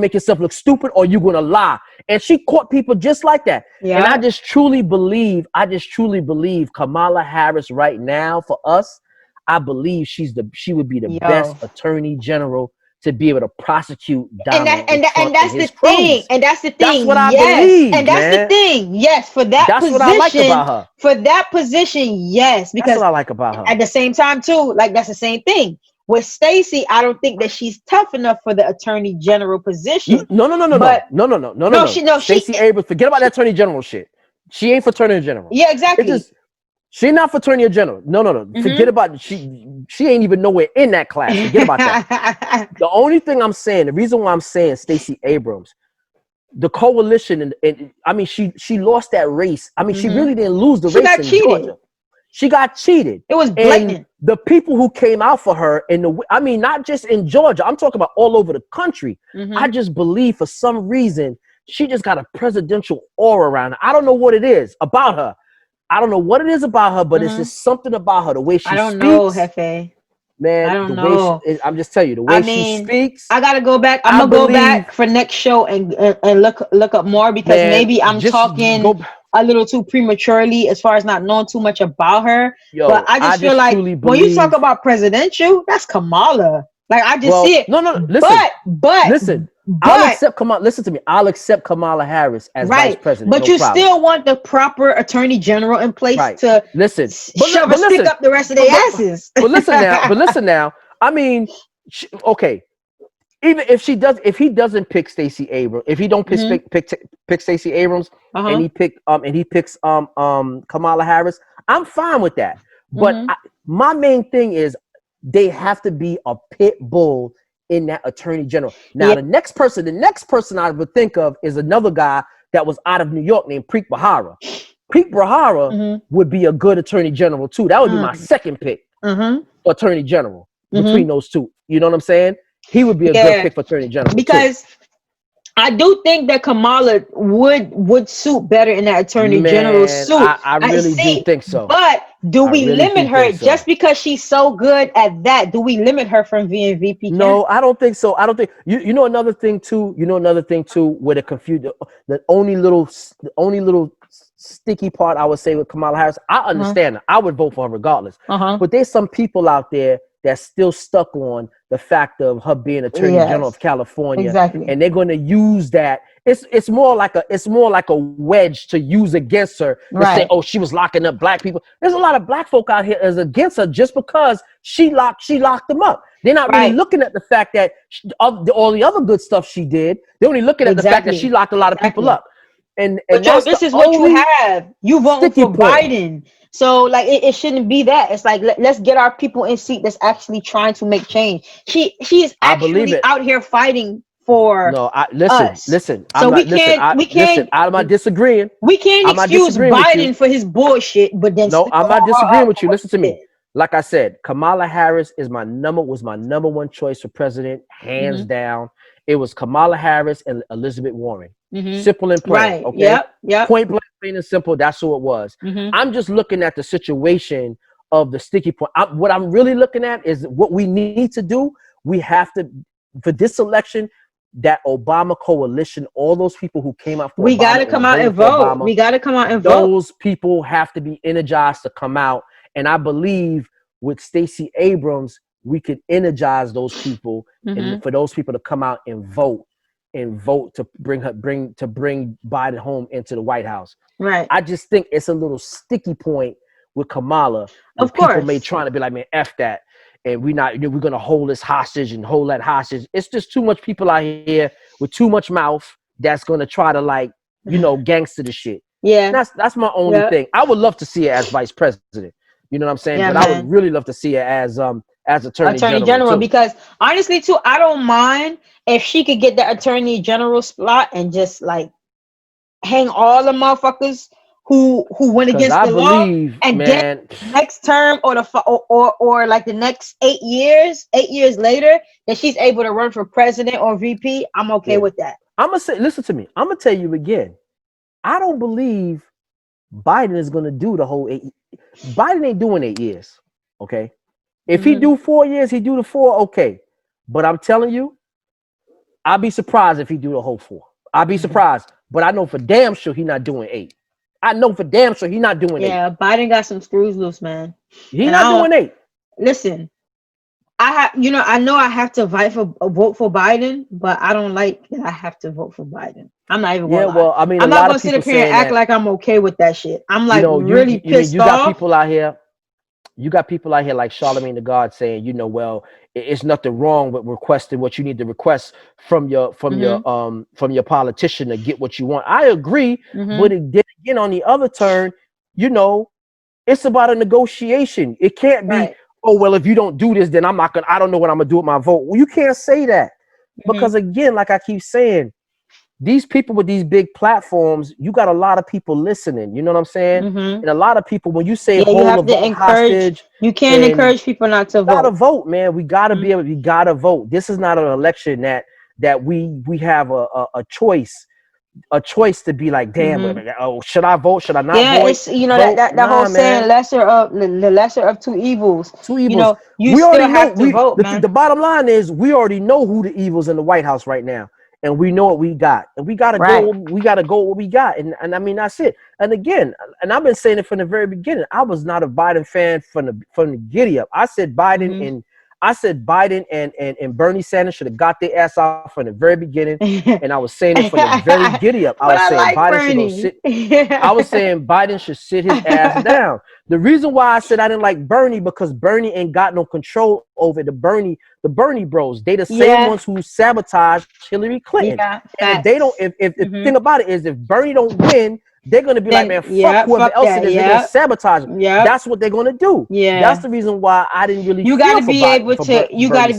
make yourself look stupid, or you gonna lie. And she caught people just like that. And Yeah. I just truly believe Kamala Harris right now for us. I believe she would be the best Yo. attorney general to be able to prosecute And Donald Trump and that's the his thing. cronies. And that's the That's thing. what I Yes. believe, And that's the man. thing. Yes. That's what I like about her. For that position, yes. That's Because what I like about her. at the same time, too, like that's the same thing. With Stacey, I don't think that she's tough enough for the attorney general position. But no, Stacey Abrams, forget about that attorney general shit. She ain't for attorney general. yeah, It exactly. just she not for attorney general. No. Forget Mm-hmm. about she ain't even nowhere in that class. Forget about that. The only thing I'm saying, the reason why I'm saying Stacey Abrams, the coalition, and I mean she lost that race. I mean, she Mm-hmm. really didn't lose the She race got in cheated. Georgia. She got cheated. It was And blatant. the people who came out for her not just in Georgia, I'm talking about all over the country. Mm-hmm. I just believe for some reason she just got a presidential aura around her. I don't know what it is about her. I don't know what it is about her, but it's just something about her. The way she I don't know, speaks, Jefe. man. I don't know. I'm just telling you, the I way she mean, speaks. I gotta go back. I'm I gonna go believe, back for next show and look up more because man. maybe I'm Just talking go, a little too prematurely as far as not knowing too much about her. But yo. I I just feel just like truly when you talk believe. about presidential, that's Kamala. Like I just see Well, it. no. Listen, But listen. I'll but accept Kamala. Listen to me. I'll accept Kamala Harris as vice right. president. But No you problem. still want the proper attorney general in place Right. to Listen, shove a but stick listen, up the rest of their asses. but listen now. But listen now. I mean, okay. Even if he doesn't pick Stacey Abrams, if he don't Hmm. pick Stacey Abrams, and Uh-huh. he picks Kamala Harris, I'm fine with that. But Hmm. my main thing is they have to be a pit bull in that attorney general. Now Yeah. the next person I would think of is another guy that was out of New York named Preet Bharara. Preet Bharara Hmm. would be a good attorney general too. That would be my second pick for attorney general Hmm. between those two. You know what I'm saying? He would be a good Yeah. pick for attorney general too. Because I do think that Kamala would suit better in that attorney general Man, suit. I I really do see, think so. but do I we really limit do her think just so. because she's so good at that? Do we limit her from being VP No, candidate? I don't think so. I don't think you know another thing too. You know another thing too where the only little sticky part, I would say, with Kamala Harris. I understand her. I would vote for her regardless. But there's some people out there that's still stuck on the fact of her being Attorney General of California, and they're going to use that. It's more like a wedge to use against her to say, oh, she was locking up black people. There's a lot of black folk out here that's against her just because she locked them up. They're not really looking at the fact that all the other good stuff she did. They're only looking at the fact that she locked a lot of people up. But Joe, this is what you have. You voting for Biden. So like it shouldn't be that. It's like let's get our people in seat that's actually trying to make change. She is actually out here fighting for listen. So we can't I'm not disagreeing. We can't excuse Biden for his bullshit, but then I'm not disagreeing with you. Listen to me. Like I said, Kamala Harris was my number one choice for president, hands down. It was Kamala Harris and Elizabeth Warren. Simple and plain. Okay. Yep. Point blank, plain and simple. That's who it was. I'm just looking at the situation of the sticky point. What I'm really looking at is what we need to do. We have to, for this election, that Obama coalition, all those people who came out for we got to come out and vote. We got to come out and vote. Those people have to be energized to come out. And I believe with Stacey Abrams, we could energize those people and for those people to come out and vote to bring Biden home into the White House. Right. I just think it's a little sticky point with Kamala. Of course. People may try to be like, man, F that. And we're going to hold this hostage and hold that hostage. It's just too much people out here with too much mouth that's going to try to gangster the shit. Yeah. That's my only thing. I would love to see her as vice president. You know what I'm saying? Yeah, but I would really love to see her as attorney general because honestly too, I don't mind if she could get the attorney general slot and just like hang all the motherfuckers who went against the law and get next term or like the next 8 years later that she's able to run for president or VP. I'm okay with that. I'm gonna say, listen to me. I'm gonna tell you again. I don't believe Biden is gonna do the whole 8. Biden ain't doing 8 years. Okay. If he do 4 years, he do the 4. Okay. But I'm telling you, I'll be surprised if he do the whole 4. I'll be surprised. But I know for damn sure he's not doing 8. I know for damn sure he's not doing 8. Yeah, Biden got some screws loose, man. He's not doing 8. Listen, I know I have to vote for Biden, but I don't like that I have to vote for Biden. I'm not even gonna lie. Well, I mean, I'm not gonna sit up here and act like I'm okay with that shit. I'm like really pissed off. You got people out here like Charlemagne the God saying, well, it's nothing wrong with requesting what you need to request from your politician to get what you want. I agree, but again, on the other turn, it's about a negotiation. It can't be, oh well, if you don't do this, then I don't know what I'm gonna do with my vote. Well, you can't say that because again, like I keep saying, these people with these big platforms, you got a lot of people listening. You know what I'm saying? And a lot of people, when you say hold the vote hostage, you can't encourage people not to vote. We gotta vote, man. We gotta be able. We gotta vote. This is not an election that we have a choice to be like, damn, oh, should I vote? Should I not vote? Yeah, it's that whole saying, the lesser of two evils. You still have to vote, man. The bottom line is we already know who the evil's in the White House right now. And we know what we got, and we gotta go. We gotta go what we got, and I mean that's it. And again, and I've been saying it from the very beginning. I was not a Biden fan from the giddy up. I said Biden and Bernie Sanders should have got their ass off from the very beginning. And I was saying it from the very giddy up. I was saying Biden should go sit. I was saying Biden should sit his ass down. The reason why I said I didn't like Bernie because Bernie ain't got no control over the Bernie bros. They the same ones who sabotaged Hillary Clinton. Yeah, and if they don't, if the thing about it is if Bernie don't win, they're gonna be like, man, fuck whoever else it is. They're gonna sasabotage him. Yeah, that's what they're gonna do. Yeah, that's the reason why I didn't really. You gotta be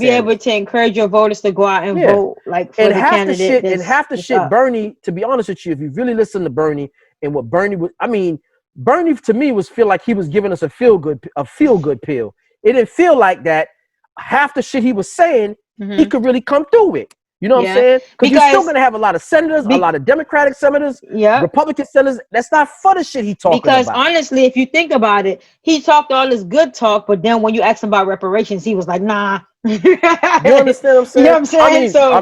able to encourage your voters to go out and vote like for the candidate. And half the shit, Bernie. To be honest with you, if you really listen to Bernie and what Bernie was, I mean, Bernie to me feel like he was giving us a feel good pill. It didn't feel like that. Half the shit he was saying, he could really come through with. You know what I'm saying? Because you're still going to have a lot of senators, a lot of Democratic senators, Republican senators. That's not for the shit he talking about. Because honestly, if you think about it, he talked all this good talk, but then when you ask him about reparations, he was like, nah. You understand what I'm saying? You know what I'm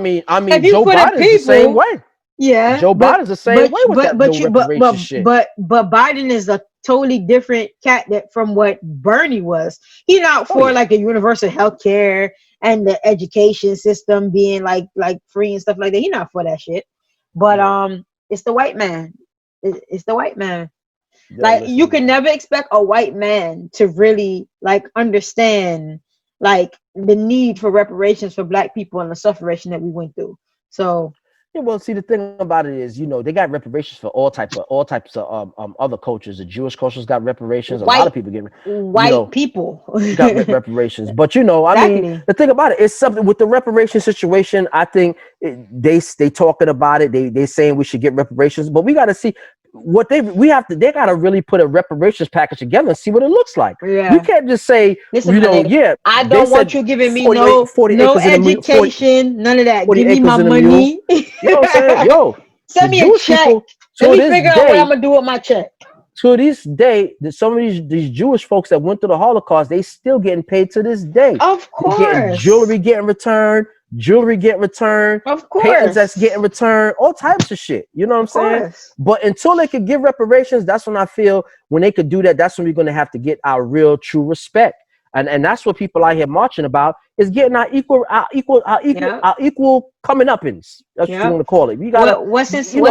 saying? I mean, Joe Biden's the same way. Yeah, Joe Biden's the same way with that the reparations shit. but Biden is a totally different cat that from what Bernie was. He's not Oh for yeah. like a universal health care and the education system being like free and stuff like that. He's not for that shit. But Yeah. it's the white man. It's the white man. Yo, Like you listen, can man. never expect a white man to really like understand like the need for reparations for black people and the suffering that we went through. So Yeah, well, see, the thing about it is, they got reparations for all types of other cultures. The Jewish culture's got reparations. A lot of white people get, you white know, people. got reparations. But I mean, Exactly. the thing about it is something with the reparation situation. I think they talking about it. They saying we should get reparations, but we got to see what they got to really put a reparations package together and see what it looks like. We Yeah. can't just say, Listen, my nigga, yeah, I they don't want said you giving me 40 40 no acres in a mule, 40 education, none of that. 40 Give me my acres in a mule. money. You know what I'm saying? Yo, the Send me a Jewish check. people Let to me this figure out what I'm day, gonna do with my check. some of these Jewish folks that went through the Holocaust, they still getting paid to this day. Of They getting course. jewelry getting returned, Of paintings that's course. getting returned, all types of shit. You know what I'm Of saying? course. But until they could give reparations, that's when I feel when they could do that, that's when we're gonna have to get our real true respect. And that's what people out here marching about is getting Yeah. our equal coming up in. That's what you Yeah. want to call it. We gotta, What's his make it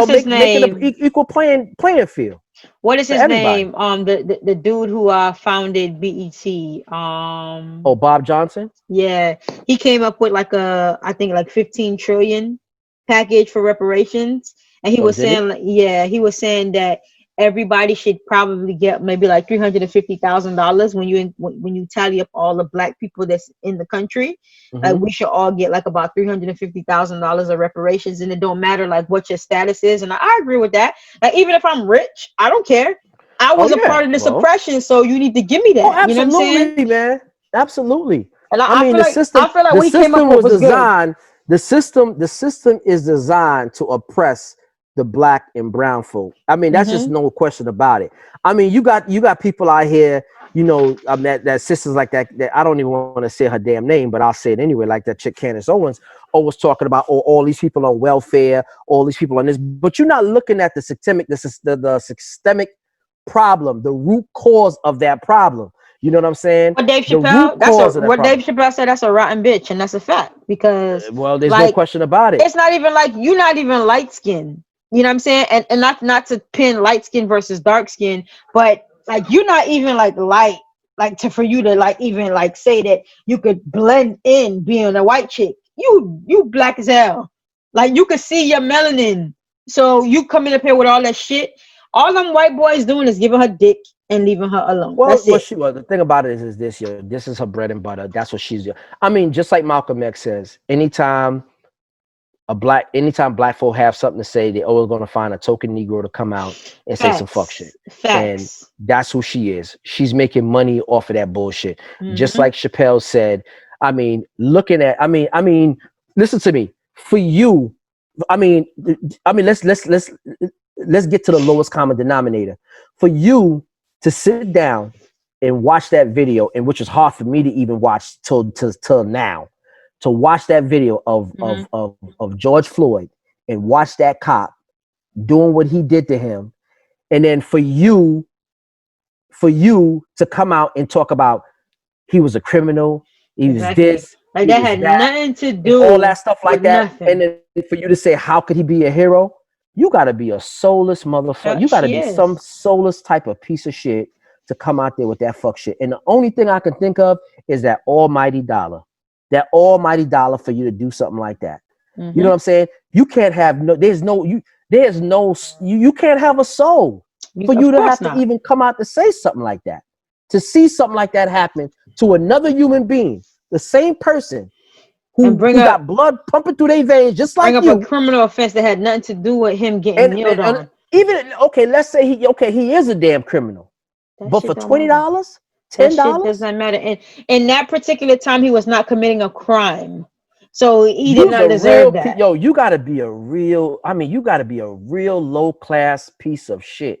a name? equal playing field What is for his everybody. name? The dude who founded BET. Oh, Bob Johnson. Yeah, he came up with like I think like 15 trillion package for reparations, and he Oh, was did he? saying, yeah, he was saying that everybody should probably get maybe like $350,000 when you tally up all the black people that's in the country. Like Mm-hmm. we should all get like about $350,000 of reparations, and it don't matter like what your status is. And I agree with that. Like even if I'm rich, I don't care. I Oh was a yeah. part of this Well. oppression, so you need to give me Oh, that. You know what I'm saying? absolutely, man. Absolutely. And I I mean, feel like what he came up with was was good. designed. The system is designed to oppress the black and brown folk. I mean, that's just Mm-hmm. no question about it. I mean, you got people out here, that sisters like that I don't even want to say her damn name, but I'll say it anyway. Like that chick Candace Owens always talking about all these people on welfare, all these people on this, but you're not looking at the systemic problem, the root cause of that problem. You know what I'm saying? What Dave The root Chappelle? cause of that What Dave problem. Chappelle said. That's a rotten bitch, and that's a fact because Well, there's no like question about it. it's not even like you're not even light skin. You know what I'm saying? And not to pin light skin versus dark skin, but like you're not even like light like to for you to like even like say that you could blend in being a white chick. You black as hell. Like you could see your melanin. So you coming up here with all that shit. All them white boys doing is giving her dick and leaving her alone. Well, That's it. the thing about it is this, this is her bread and butter. That's what she's doing. I mean, just like Malcolm X says, anytime black folk have something to say, they always gonna find a token Negro to come out and say some fuck shit. Facts. And Facts. that's who she is. She's making money off of that bullshit. Just Mm-hmm. like Chappelle said, listen to me. For you, I mean, let's get to the lowest common denominator. For you to sit down and watch that video, and which is hard for me to even watch till now, to watch that video of Mm-hmm. George Floyd and watch that cop doing what he did to him, and then for you to come out and talk about he was a criminal, he was Exactly. this, Like he that was had that, nothing to and all do that stuff with like that, and nothing. then for you to say how could he be a hero? You got to be a soulless motherfucker. Yeah, You got to she be some is. soulless type of piece of shit to come out there with that fuck shit. And the only thing I can think of is that almighty dollar. That almighty dollar for you to do something like that. You know Mm-hmm. what I'm saying? You can't have you can't have a soul for Of you to course have to not. even come out to say something like that. To see something like that happen to another human being, the same person And who got blood pumping through their veins just bring like up a you. criminal offense that had nothing to do with him getting kneeled And on. even okay, let's say he is a damn criminal. That But shit for don't matter. $20, That shit $10, doesn't matter. And in that particular time, he was not committing a crime, so he did you's not a real deserve that. you gotta be a real, I mean, you gotta be a real low class piece of shit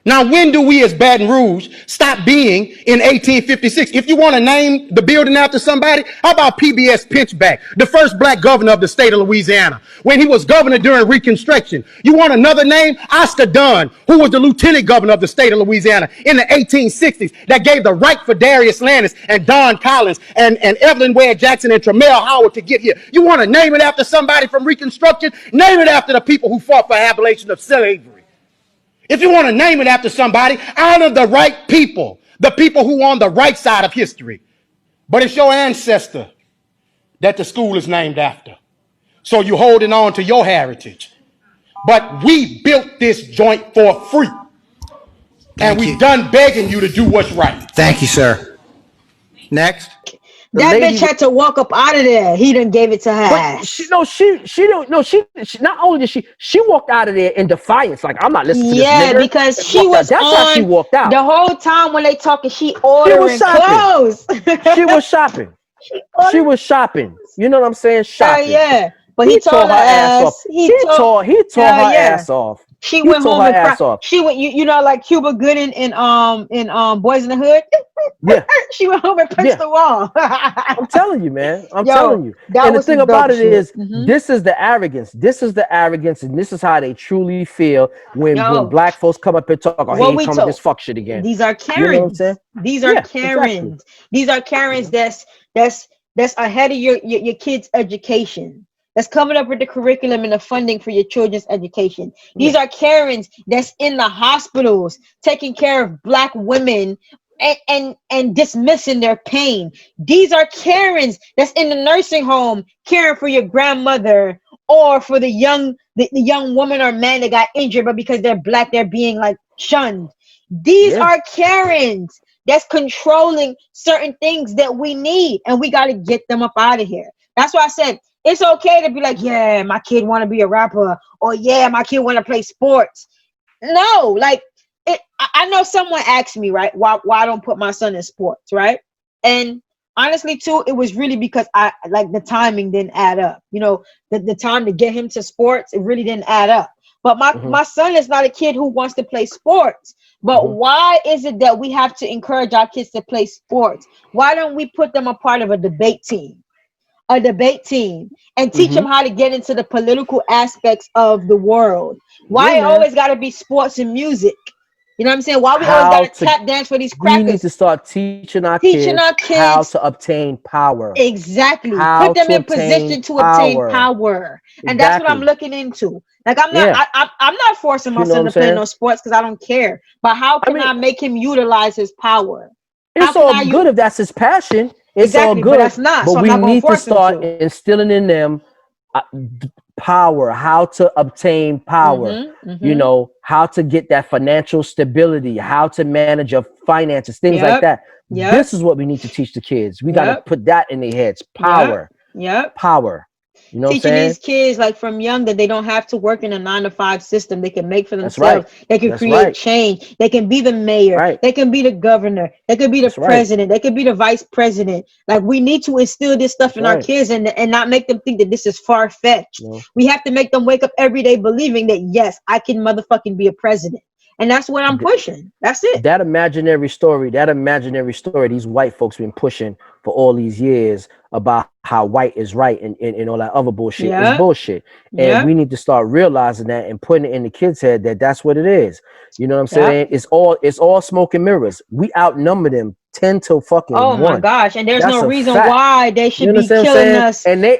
Now, when do we as Baton Rouge stop being in 1856? If you want to name the building after somebody, how about PBS Pinchback, the first black governor of the state of Louisiana, when he was governor during Reconstruction? You want another name? Oscar Dunn, who was the lieutenant governor of the state of Louisiana in the 1860s, that gave the right for Darius Landis and Don Collins and Evelyn Ware Jackson and Tremel Howard to get here. You want to name it after somebody from Reconstruction? Name it after the people who fought for abolition of slavery. If you want to name it after somebody, honor the right people, the people who are on the right side of history. But it's your ancestor that the school is named after. So you're holding on to your heritage. But we built this joint for free. And we've done begging you to do what's right. Thank you, sir. Next. That bitch had to walk up out of there. He done gave it to her ass. She not only did she walked out of there in defiance, like I'm not listening to this nigger. Yeah, because she was that's on how she walked out. The whole time when they talking, she ordering clothes. She was shopping. She was shopping. You know what I'm saying? Shopping. Yeah. But he tore her ass off. He tore her ass off. She went home and cried. She went, you know, like Cuba Gooding in Boys in the Hood. Yeah. She went home and punched the wall. I'm telling you, man. I'm telling you. And the thing about it is, this is the arrogance. This is the arrogance, and this is how they truly feel when black folks come up and talk. Oh, he ain't coming this fuck shit again. These are Karens. You know what I'm saying? These are Karens. Exactly. These are Karens that's ahead of your kids' education. That's coming up with the curriculum and the funding for your children's education. These are Karens that's in the hospitals taking care of black women and dismissing their pain. These are Karens that's in the nursing home caring for your grandmother or for the young woman or man that got injured, but because they're black, they're being like shunned. These are Karens that's controlling certain things that we need, and we got to get them up out of here. That's why I said, it's okay to be like, yeah, my kid want to be a rapper, or yeah, my kid want to play sports. No, like I know someone asked me, right, why I don't put my son in sports, right? And honestly, too, it was really because I like the timing didn't add up. You know, the time to get him to sports, it really didn't add up. But my son is not a kid who wants to play sports. But why is it that we have to encourage our kids to play sports? Why don't we put them a part of a debate team? And teach them how to get into the political aspects of the world. Why it always got to be sports and music? You know what I'm saying? Why we always got to tap dance for these crackers? We need to start teaching our kids how to obtain power. Exactly. Put them in position to obtain power. And that's what I'm looking into. Like I'm not forcing my son to play no sports because I don't care. But how can I make him utilize his power? It's all good if that's his passion. It's all good, but that's not. But we need to start instilling in them power, how to obtain power, you know, how to get that financial stability, how to manage your finances, things like that. This is what we need to teach the kids. We got to put that in their heads. Power. Power. You know, teaching these kids like from young that they don't have to work in a 9-to-5 system. They can make for themselves. They can create change. They can be the mayor. They can be the governor. They can be the president. They can be the vice president. Like we need to instill this stuff in our kids and not make them think that this is far-fetched. We have to make them wake up every day believing that yes, I can motherfucking be a president. And that's what I'm pushing. That's it. That imaginary story, these white folks been pushing for all these years about how white is right and all that other bullshit is bullshit. And we need to start realizing that and putting it in the kids' head that that's what it is. You know what I'm saying? It's all smoke and mirrors. We outnumber them 10 to fucking 1. My gosh. And there's no reason why they should be killing us in their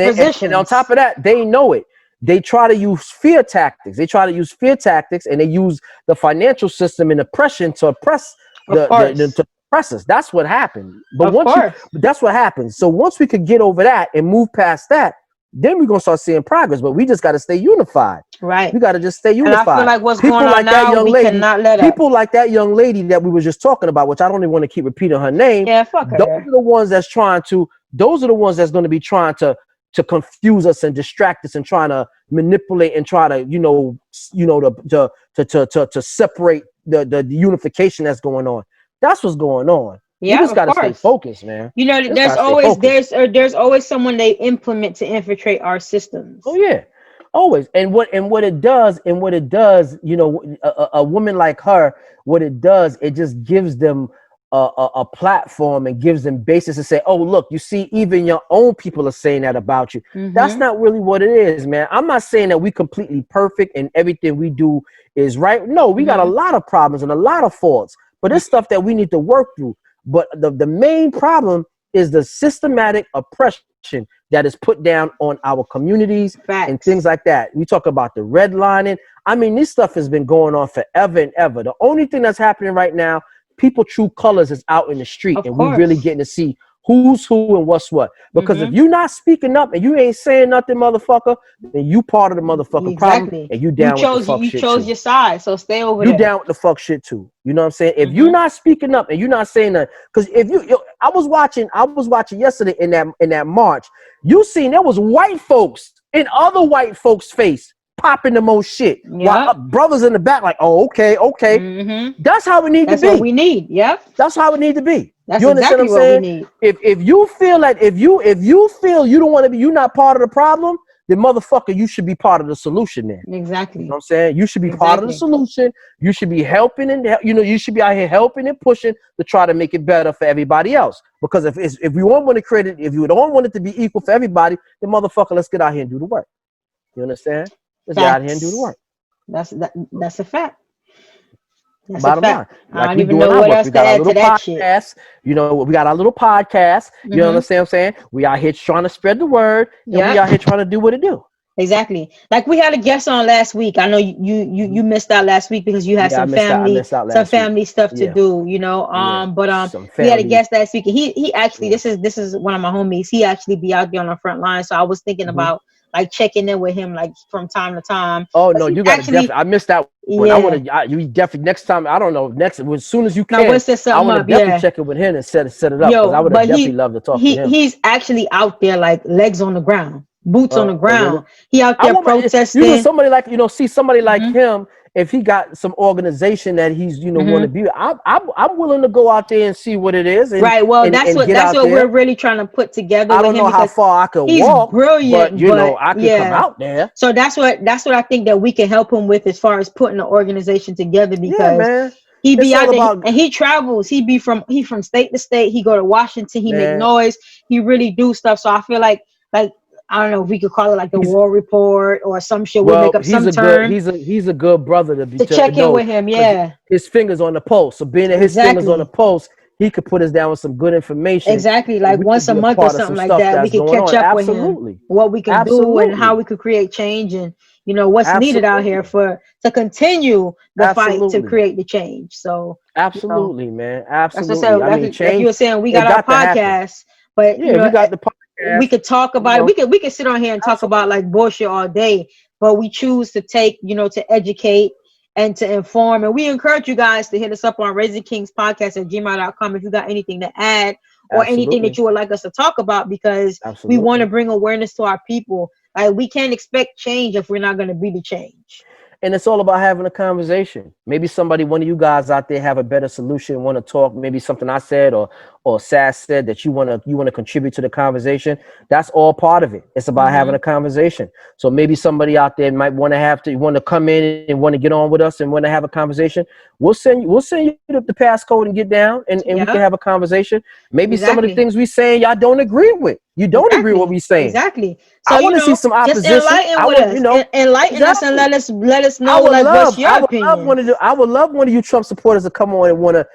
positions. And on top of that, they know it. They try to use fear tactics. And they use the financial system and oppression to oppress to oppress us. That's what happened. But that's what happens. So once we could get over that and move past that, then we're gonna start seeing progress. But we just gotta stay unified. Right. We gotta just stay unified. And I feel like what's going on now, we cannot let up. People like that young lady that we were just talking about, which I don't even want to keep repeating her name. Yeah, fuck her. Those are the ones that's going to be trying to confuse us and distract us and trying to manipulate and try to, to separate the unification that's going on. That's what's going on. Yeah, you just got to stay focused, man. You know, there's always someone they implement to infiltrate our systems. Oh yeah. Always. And what it does, you know, a woman like her, what it does, it just gives them a platform and gives them basis to say, oh, look, you see, even your own people are saying that about you. That's not really what it is, man. I'm not saying that we completely perfect and everything we do is right. No, we got a lot of problems and a lot of faults, but it's stuff that we need to work through. But the main problem is the systematic oppression that is put down on our communities and things like that. We talk about the redlining. I mean, this stuff has been going on forever and ever. The only thing that's happening right now, people true colors is out in the street, and we're really getting to see who's who and what's what. Because if you're not speaking up and you ain't saying nothing, motherfucker, then you part of the motherfucking problem, and you down with the fuck shit too. You chose your side, so stay over there. You down with the fuck shit too. You know what I'm saying? If you're not speaking up and you're not saying that, because if I was watching yesterday in that march, you seen there was white folks in other white folks' face popping the most shit. While brothers in the back like, oh, okay. That's how it need to be. That's what we need. Yep. That's how it need to be. That's you understand exactly what I'm saying? we need. If you feel like if you feel you don't want to be, you're not part of the problem, then motherfucker, you should be part of the solution then. Exactly. You know what I'm saying? You should be part of the solution. You should be helping and you should be out here helping and pushing to try to make it better for everybody else. Because if we don't want to create it, if you don't want it to be equal for everybody, then motherfucker, let's get out here and do the work. You understand? Let's get out here and do the work. That's a fact. That's bottom line. Like I don't even know what else to add to that shit. You know, we got our little podcast. You know what I'm saying? We out here trying to spread the word. And we out here trying to do what it do. Exactly. Like we had a guest on last week. I know you missed out last week because you had some family stuff to do, you know. But we had a guest last week, and he actually this is one of my homies. He actually be out there on the front line. So I was thinking about like checking in with him like from time to time. Oh no, you got to definitely. I missed that one. Yeah. You definitely next time. I don't know. As soon as you can, we'll set I want to definitely yeah. check it with him and set it up. Because I would definitely love to talk to him. He's actually out there like legs on the ground, boots on the ground. Really? He out there protesting. You know, somebody like see somebody like him. If he got some organization that he's want to be, I'm willing to go out there and see what it is. And, right. Well, that's what we're really trying to put together. I don't know how far I could walk. Brilliant, but you know I can come out there. So that's what I think that we can help him with as far as putting the organization together, because he be out there and he travels. He from state to state. He go to Washington. He make noise. He really do stuff. So I feel like. I don't know if we could call it like the war report or some shit. We'll make up some term. He's a good brother to check in with him. Yeah, his fingers on the pulse. So being that his fingers on the pulse, he could put us down with some good information. Exactly, like once a month or something like that. We could catch up with him. What we can do and how we could create change, and you know what's needed out here to continue the fight to create the change. So absolutely, man, absolutely. I mean, like you were saying, we got our podcast, but we got the podcast. We could talk about it. We could sit on here and talk about like bullshit all day, but we choose to take, to educate and to inform. And we encourage you guys to hit us up on RAISINGKINGSPODCAST@gmail.com if you got anything to add or anything that you would like us to talk about, because we want to bring awareness to our people. Like we can't expect change if we're not going to be the change. And it's all about having a conversation. Maybe one of you guys out there have a better solution, want to talk, maybe something I said or Sass said that you want to contribute to the conversation. That's all part of it. It's about having a conversation. So maybe somebody out there might want to come in and want to get on with us and want to have a conversation. We'll send you the passcode and get down and we can have a conversation. Maybe some of the things we saying y'all don't agree with. You don't agree with what we saying. Exactly. So I want to see some opposition. Just enlighten us and let us know what's your opinion. I would love one of you Trump supporters to come on and want to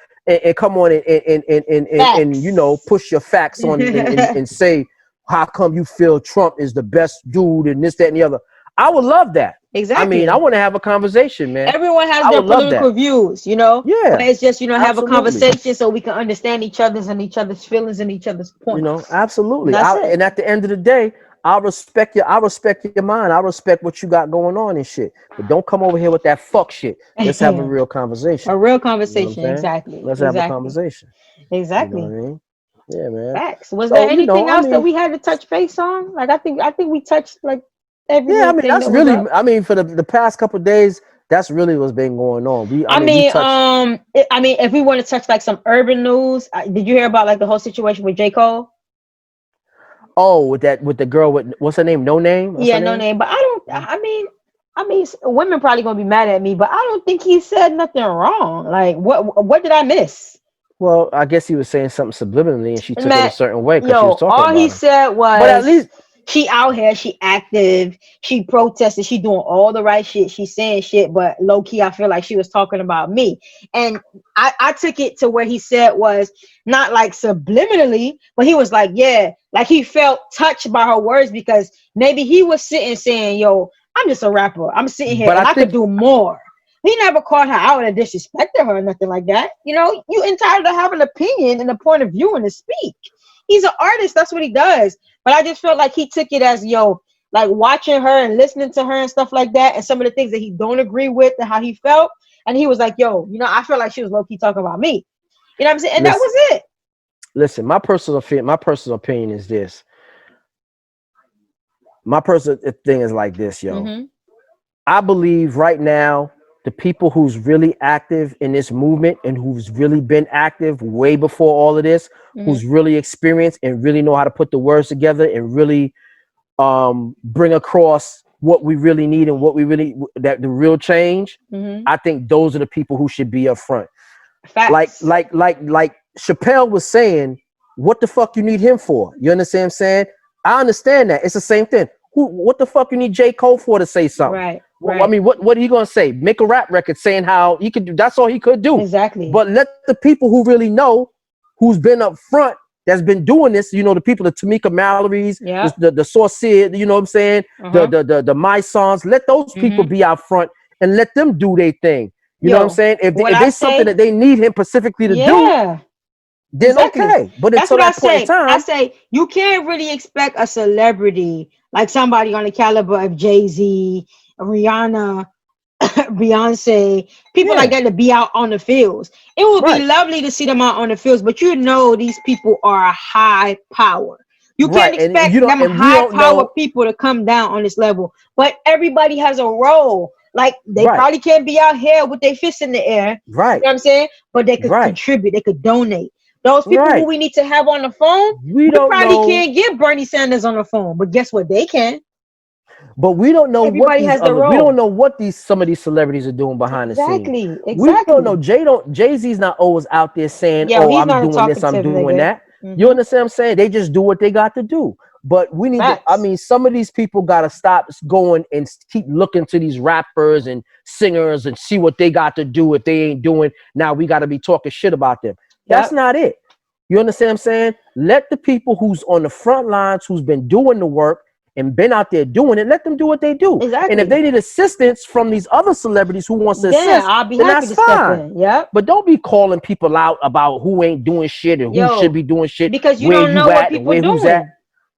come on and push your facts on and say how come you feel Trump is the best dude and this, that, and the other. I would love that. Exactly. I mean, I want to have a conversation, man. Everyone has their political views, Yeah. But it's just, have a conversation so we can understand each other's feelings and each other's points. Absolutely. And at the end of the day, I respect your mind. I respect what you got going on and shit. But don't come over here with that fuck shit. Let's have a real conversation. A real conversation, exactly. Let's have a conversation. Exactly. You know what I mean? Yeah, man. Facts. Was there anything else that we had to touch base on? Like I think we touched like everything. Yeah, I mean that's really. I mean, for the past couple of days, that's really what's been going on. I mean, if we want to touch like some urban news, did you hear about like the whole situation with J. Cole? Oh, with the girl with what's her name? No name. What's Yeah, her no name? name. But I don't. I mean, women probably gonna be mad at me, but I don't think he said nothing wrong. Like, what did I miss? Well, I guess he was saying something subliminally, and she took it a Man, certain way because she was yo, talking all he about him. said But at was least, she out here, she active, she protested, she doing all the right shit, she saying shit, but low key, I feel like she was talking about me. And I took it to where he said was not like subliminally, but he was like, yeah, like he felt touched by her words because maybe he was sitting saying, yo, I'm just a rapper. I'm sitting here but I and I could think, do more. He never called her out or disrespected her or nothing like that. You know, you entitled to have an opinion and a point of view and to speak. He's an artist. That's what he does. But I just felt like he took it as, yo, like watching her and listening to her and stuff like that, and some of the things that he don't agree with and how he felt. And he was like, yo, I feel like she was low key talking about me. You know what I'm saying? And that listen, was it. listen. My personal opinion is this. My personal thing is like this, yo. Mm-hmm. I believe right now the people who's really active in this movement and who's really been active way before all of this, Mm-hmm. who's really experienced and really know how to put the words together and really bring across what we really need and what we really that the real change. Mm-hmm. I think those are the people who should be up front. Like Facts. like like like Chappelle was saying, what the fuck you need him for? You understand what I'm saying? I understand that. It's the same thing. What the fuck you need J. Cole for to say something? Right. Well, I Right. mean, what are you gonna say? Make a rap record saying how he could do. That's all he could do. Exactly. But let the people who really know, who's been up front, that's been doing this. The people, the Tamika Mallory's, Yeah. the Saucier. You know what I'm saying? Uh-huh. The My Sons. Let those people Mm-hmm. be out front and let them do their thing. You know what I'm Yo, saying? If what if I there's something say, that they need him specifically to do, yeah. then Exactly. okay. But That's until what I that point in say. I time, say you can't really expect a celebrity like somebody on the caliber of Jay-Z, Rihanna, Beyonce, people like yeah, that to be out on the fields. It would be right, lovely to see them out on the fields, but these people are high power. You can't right. And expect them we high don't power know, people to come down on this level. But everybody has a role. Like they right, probably can't be out here with their fists in the air. You know right, what I'm saying? But they could right, contribute, they could donate. Those people who right. we need to have on the phone, We we don't probably know. can't get Bernie Sanders on the phone. But guess what? They can. But we don't know what Everybody these has their other. We don't role. know what some of these celebrities are doing behind the scenes. Exactly. We don't know. Exactly. Jay Z's not always out there saying, Yo, "Oh, he's I'm not a doing this, I'm talkative doing nigga. that." You Mm-hmm. understand what I'm saying? They just do what they got to do. But we need to. I Facts. mean, some of these people got to stop going and keep looking to these rappers and singers and see what they got to do. If they ain't doing, now we got to be talking shit about them. That's Yep. not it. You understand what I'm saying? Let the people who's on the front lines, who's been doing the work and been out there doing it, let them do what they do. And if Exactly. they need assistance from these other celebrities who wants to Then assist, I'll be then happy that's to step fine. in. Yep. But don't be calling people out about who ain't doing shit and who should Yo, be doing shit, because you where don't know you what at and people where who's at. doing.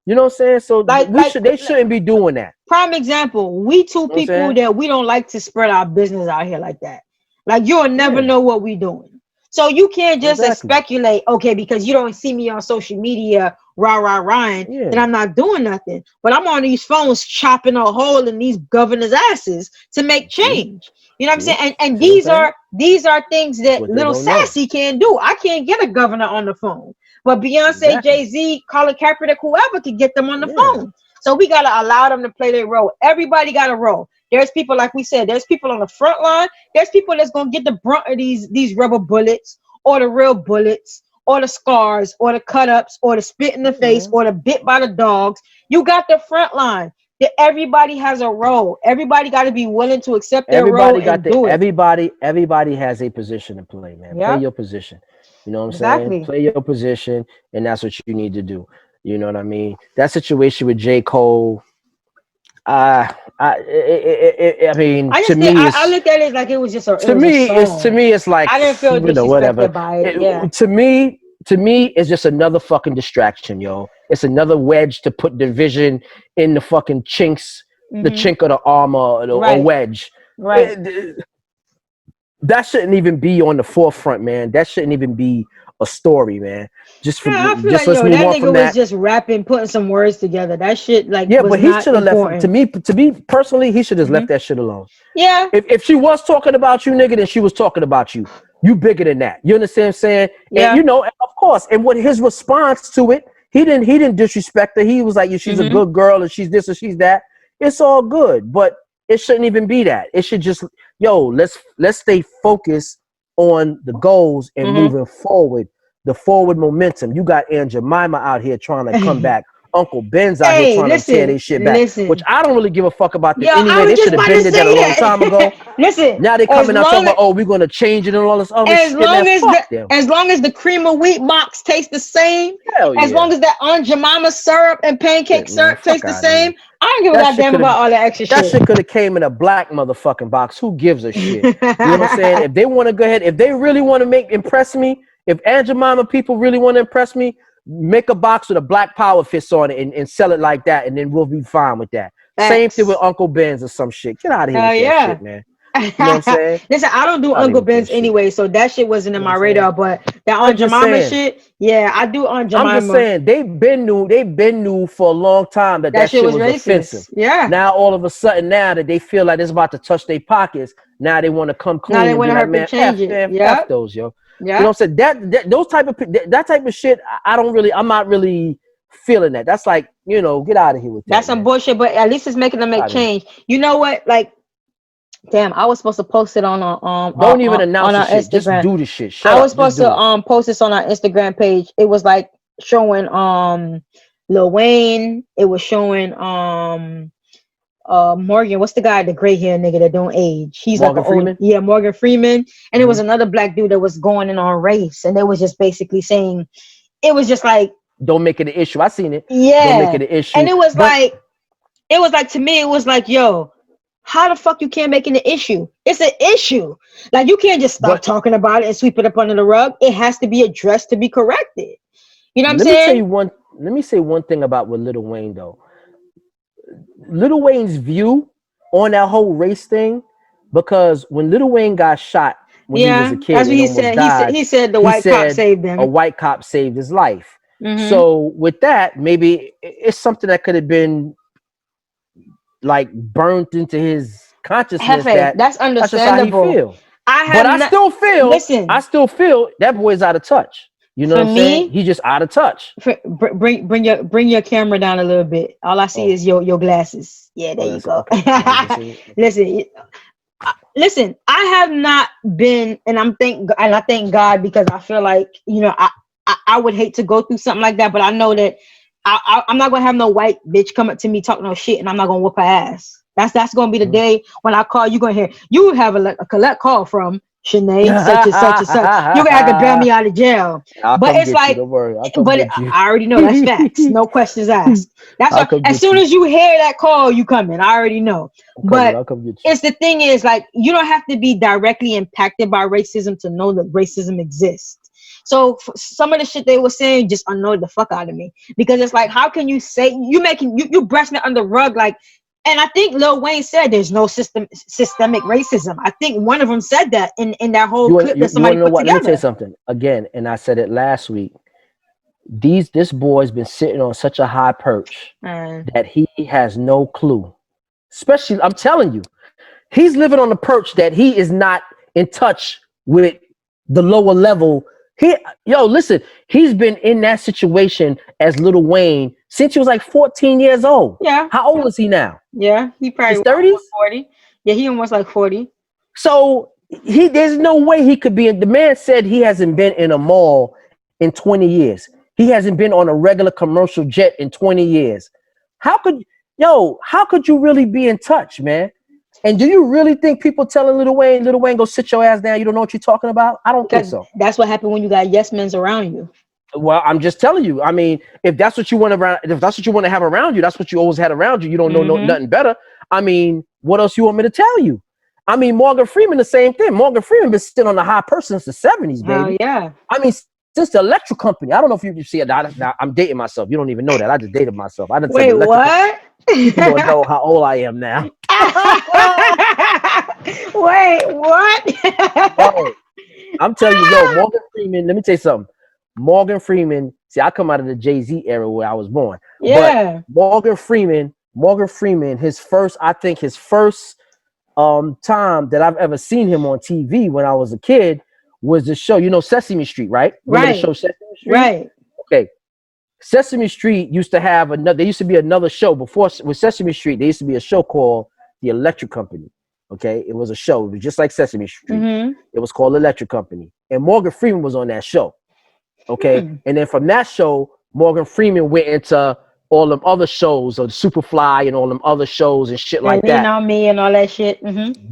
You know what I'm saying? So Like, like, they shouldn't be doing that. prime example, we two You know what I'm people saying? that we don't like to spread our business out here like that. Like you'll never Yeah, know what we doing. So you can't just exactly. speculate, okay, because you don't see me on social media, Ryan, that Yeah, I'm not doing nothing. But I'm on these phones chopping a hole in these governors' asses to make see, change. You know what I'm saying? And see what I'm saying? these are things That's that what they little don't know. Sassy can't do. I can't get a governor on the phone. But Beyonce, Exactly. Jay-Z, Colin Kaepernick, whoever could get them on the Yeah, phone. So we gotta allow them to play their role. Everybody got a role. There's people, like we said, there's people on the front line. There's people that's gonna get the brunt of these rubber bullets, or the real bullets, or the scars, or the cut ups, or the spit in the yeah, face, man. or the bit by the dogs. You got the front line. That everybody has a role. Everybody got to be willing to accept their role and do it. Everybody has a position to play, man. Play Yep, your position. You know what I'm saying? exactly. Play your position, and that's what you need to do. You know what I mean? That situation with J. Cole, I mean, I just think I looked at it like it was a song. it's like, I didn't feel whatever. disrespected by it. Yeah. To me, it's just another fucking distraction, yo. It's another wedge to put division in the fucking chinks, the Mm-hmm. chink of the armor, or a Right. wedge. Right. That shouldn't even be on the forefront, man. That shouldn't even be a story, man. Yeah, I feel Just like let's move that on nigga from was that. just rapping, putting some words together. That shit like Yeah, was but he not should have left. To important. me personally, he should have Hmm. left that shit alone. Yeah. If she was talking about you, nigga, then she was talking about you. You bigger than that. You understand what I'm saying? And Yeah. of course. And what his response to it, He didn't disrespect her. He was like, she's a good girl and she's this or she's that. It's all good, but it shouldn't even be that. It should just, let's stay focused on the goals and moving forward, the forward momentum. You got Aunt Jemima out here trying to come back. Uncle Ben's out here trying to tear their shit back, which I don't really give a fuck about them anyway. They should have been did that a long time ago. Listen, now they coming out talking about, oh, we're gonna change it and all this other shit. As long as the cream of wheat box tastes the same, as long as that Aunt Jemima syrup and pancake syrup tastes the same, I don't give a goddamn about all that extra shit. That shit could have came in a black motherfucking box. Who gives a shit? You know what I'm saying? If they want to go ahead, if they really want to impress me, if Aunt Jemima people really want to impress me, make a box with a Black Power fist on it and sell it like that, and then we'll be fine with that. Thanks. Same thing with Uncle Ben's or some shit. Get out of here with that shit, man. You know what I'm saying? Listen, I don't do Uncle Ben's anyway, so that shit wasn't in my radar. But that Aunt Jemima shit, yeah, I do Aunt Jemima. I'm just saying they've been new for a long time that shit was offensive. Yeah. Now all of a sudden, now that they feel like it's about to touch their pockets, now they want to come clean. Now they want to help them change it. F those, yo. Yeah. You know what I'm saying? That type of shit, I'm not really feeling that. That's like, get out of here with that. That's some bullshit, but at least it's making them make change. You know what? Like, damn, I was supposed to post it on don't even announce on our shit. Instagram. Just do the shit. I was supposed to post this on our Instagram page. It was like showing Lil Wayne. It was showing Morgan, what's the guy, the gray hair nigga that don't age? He's Morgan Freeman? Morgan Freeman. And it was another black dude that was going in on race, and they was just basically saying, it was just like, don't make it an issue. I seen it. Yeah. Don't make it an issue. And it was like to me, it was like, yo, how the fuck you can't make it an issue? It's an issue. Like, you can't just stop talking about it and sweep it up under the rug. It has to be addressed to be corrected. You know what I'm saying? Let me say one thing about with Lil Wayne though. Lil Wayne's view on that whole race thing, because when Lil Wayne got shot when he was a kid, that's what he said. He said the white cop saved him. A white cop saved his life. So with that, maybe it's something that could have been like burnt into his consciousness. That's understandable. That's just how he feels. I still feel that boy's out of touch. You know what I'm saying? He's just out of touch. Bring your camera down a little bit. All I see is your glasses. Yeah, there you go. Okay. Listen. I have not been, and I thank God, because I feel like, I would hate to go through something like that, but I know that I'm not gonna have no white bitch come up to me talking no shit, and I'm not gonna whoop her ass. That's gonna be the day when I call. You gonna hear you have a collect call from Shanae, such and such and such. You're gonna have to grab me out of jail. But it's like, I already know that's facts. No questions asked. That's why, as soon as you hear that call, you coming. I already know. But it's the thing is, like, you don't have to be directly impacted by racism to know that racism exists. So some of the shit they were saying just annoyed the fuck out of me, because it's like, how can you say you brushing it under the rug? Like, and I think Lil Wayne said there's no systemic racism. I think one of them said that in that whole clip that somebody put together. Let me tell you something again, and I said it last week. This boy's been sitting on such a high perch that he has no clue. Especially, I'm telling you, he's living on the perch that he is not in touch with the lower level. Listen, he's been in that situation as Lil Wayne since he was like 14 years old. Yeah. How old is he now? Yeah, he probably 30s? 40. Yeah, he almost like 40. So there's no way he could be in. The man said he hasn't been in a mall in 20 years. He hasn't been on a regular commercial jet in 20 years. How could you really be in touch, man? And do you really think people telling Lil Wayne, go sit your ass down, you don't know what you're talking about? I don't think so. That's what happened when you got yes men's around you. Well, I'm just telling you. I mean, if that's what you want to have around you, that's what you always had around you. You don't know nothing better. I mean, what else you want me to tell you? I mean, Morgan Freeman, the same thing. Morgan Freeman been sitting on the high person since the 70s, baby. Oh, yeah. I mean, since the electric company. I don't know if you see it. Now, I'm dating myself. You don't even know that. I just dated myself. I didn't Wait, what? You don't know how old I am now. Wait, what? Oh, I'm telling you, Morgan Freeman, let me tell you something. Morgan Freeman, see, I come out of the Jay-Z era where I was born. Yeah. But Morgan Freeman, his first time that I've ever seen him on TV when I was a kid was the show, Sesame Street, right? Remember the show Sesame Street? Right. Okay. Sesame Street used to have another. There used to be another show before with Sesame Street. There used to be a show called The Electric Company. Okay, it was a show. It was just like Sesame Street. It was called Electric Company, and Morgan Freeman was on that show. Okay, and then from that show, Morgan Freeman went into all them other shows of Superfly and all them other shows and shit like that. Lean on Me and all that shit.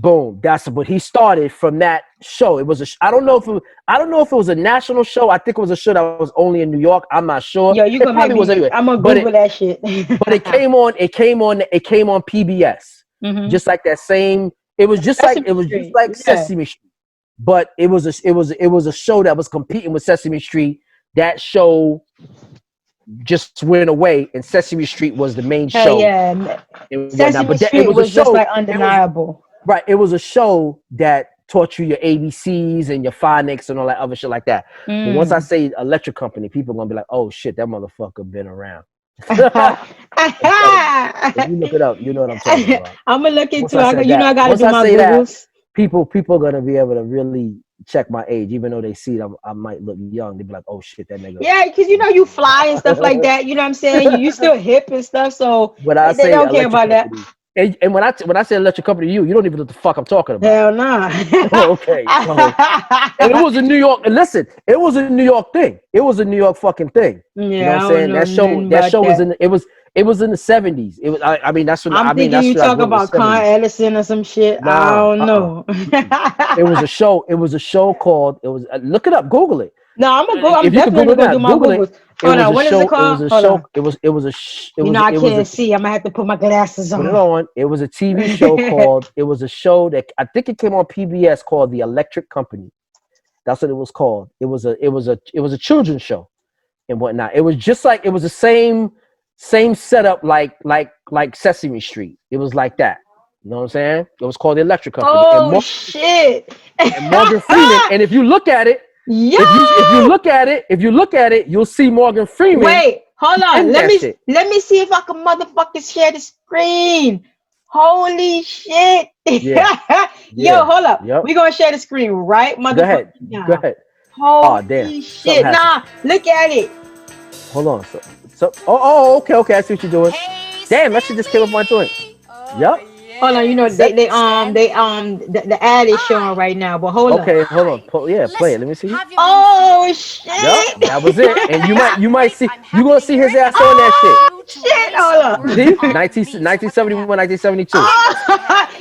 Boom. That's what he started from that show. It was I don't know if it was a national show. I think it was a show that was only in New York. I'm not sure. Yo, you gonna make me, I'm gonna Google that shit. But it came on PBS. Just like that same. It was just Sesame like Sesame Street. But it was a show that was competing with Sesame Street. That show just went away, and Sesame Street was the main show. Yeah, Sesame Street was just like undeniable. It was a show that taught you your ABCs and your phonics and all that other shit like that. But once I say Electric Company, people are gonna be like, "Oh shit, that motherfucker been around." If you look it up, you know what I'm talking about. I'm gonna look into it. You know, I gotta do my Googles. People are gonna be able to really check my age, even though they see that I might look young. They be like, "Oh shit, that nigga." Yeah, because you know you fly and stuff like that. You know what I'm saying? You still hip and stuff, so they don't care about that. And when I say Electric Company to you, you don't even know what the fuck I'm talking about. Hell nah. Okay. So, and it was a New York. And listen, it was a New York thing. It was a New York fucking thing. Yeah, you know what I'm saying? That show was in. It was in the 70s. It was. I mean, that's when I'm thinking you talk about Con Edison or some shit. Nah, I don't know. It was a show. It was a show called. It was. Look it up. Google it. No, I'm gonna go. I'm definitely gonna do my Googles. Hold on, what is it called? It was a show. It was a. You know, I can't see. I'm gonna have to put my glasses on. Put it on. It was a TV show called. It was a show that I think it came on PBS called The Electric Company. That's what it was called. It was a children's show and whatnot. It was just like it was the same setup like Sesame Street. It was like that. You know what I'm saying? It was called The Electric Company. Oh shit! And Morgan Freeman. And if you look at it, yeah. If you look at it, you'll see Morgan Freeman. Wait, hold on. Let me see if I can motherfucking share the screen. Holy shit! Yeah. Yo, hold up. Yep. We gonna share the screen, right, motherfucker? Go ahead. Holy shit! Nah, look at it. Hold on. So okay. I see what you're doing. Damn, that shit just came up my joint. Yep. Hold on, you know the ad is showing right now, but hold on. Okay, hold on. Play it. Let me see. Oh shit! Yep, that was it. And you might see gonna see his ass on that shit. Shit, hold on. See? 1971, 1972.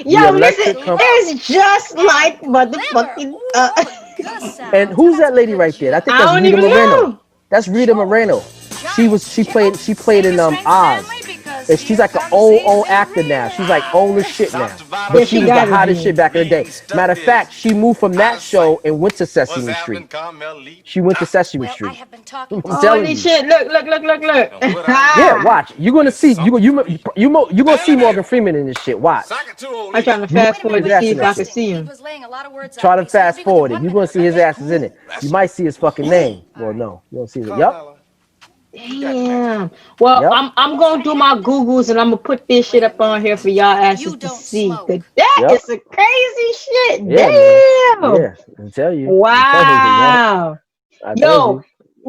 Yo, listen, it's just like motherfucking. And who's that lady right there? I think that's Rita Moreno. That's Rita Moreno. She played in Oz. And she's like an old actor now. She's like old as shit now. But she was the hottest shit back in the day. Matter of fact, she moved from that show and went to Sesame Street. She went to Sesame Street. Holy shit! Look! Yeah, watch. You're gonna see. You gonna see Morgan Freeman in this shit. Watch. I'm trying to fast forward to see if I can see him. Try to fast forward it. You're gonna see his ass is in it. You might see his fucking name. Well, no, you don't see it. Yup. Damn. Well, yep. I'm gonna do my Googles and I'm gonna put this shit up on here for y'all asses to see. That is some crazy shit. Yeah, damn. Yeah, I tell you. Wow. Yo,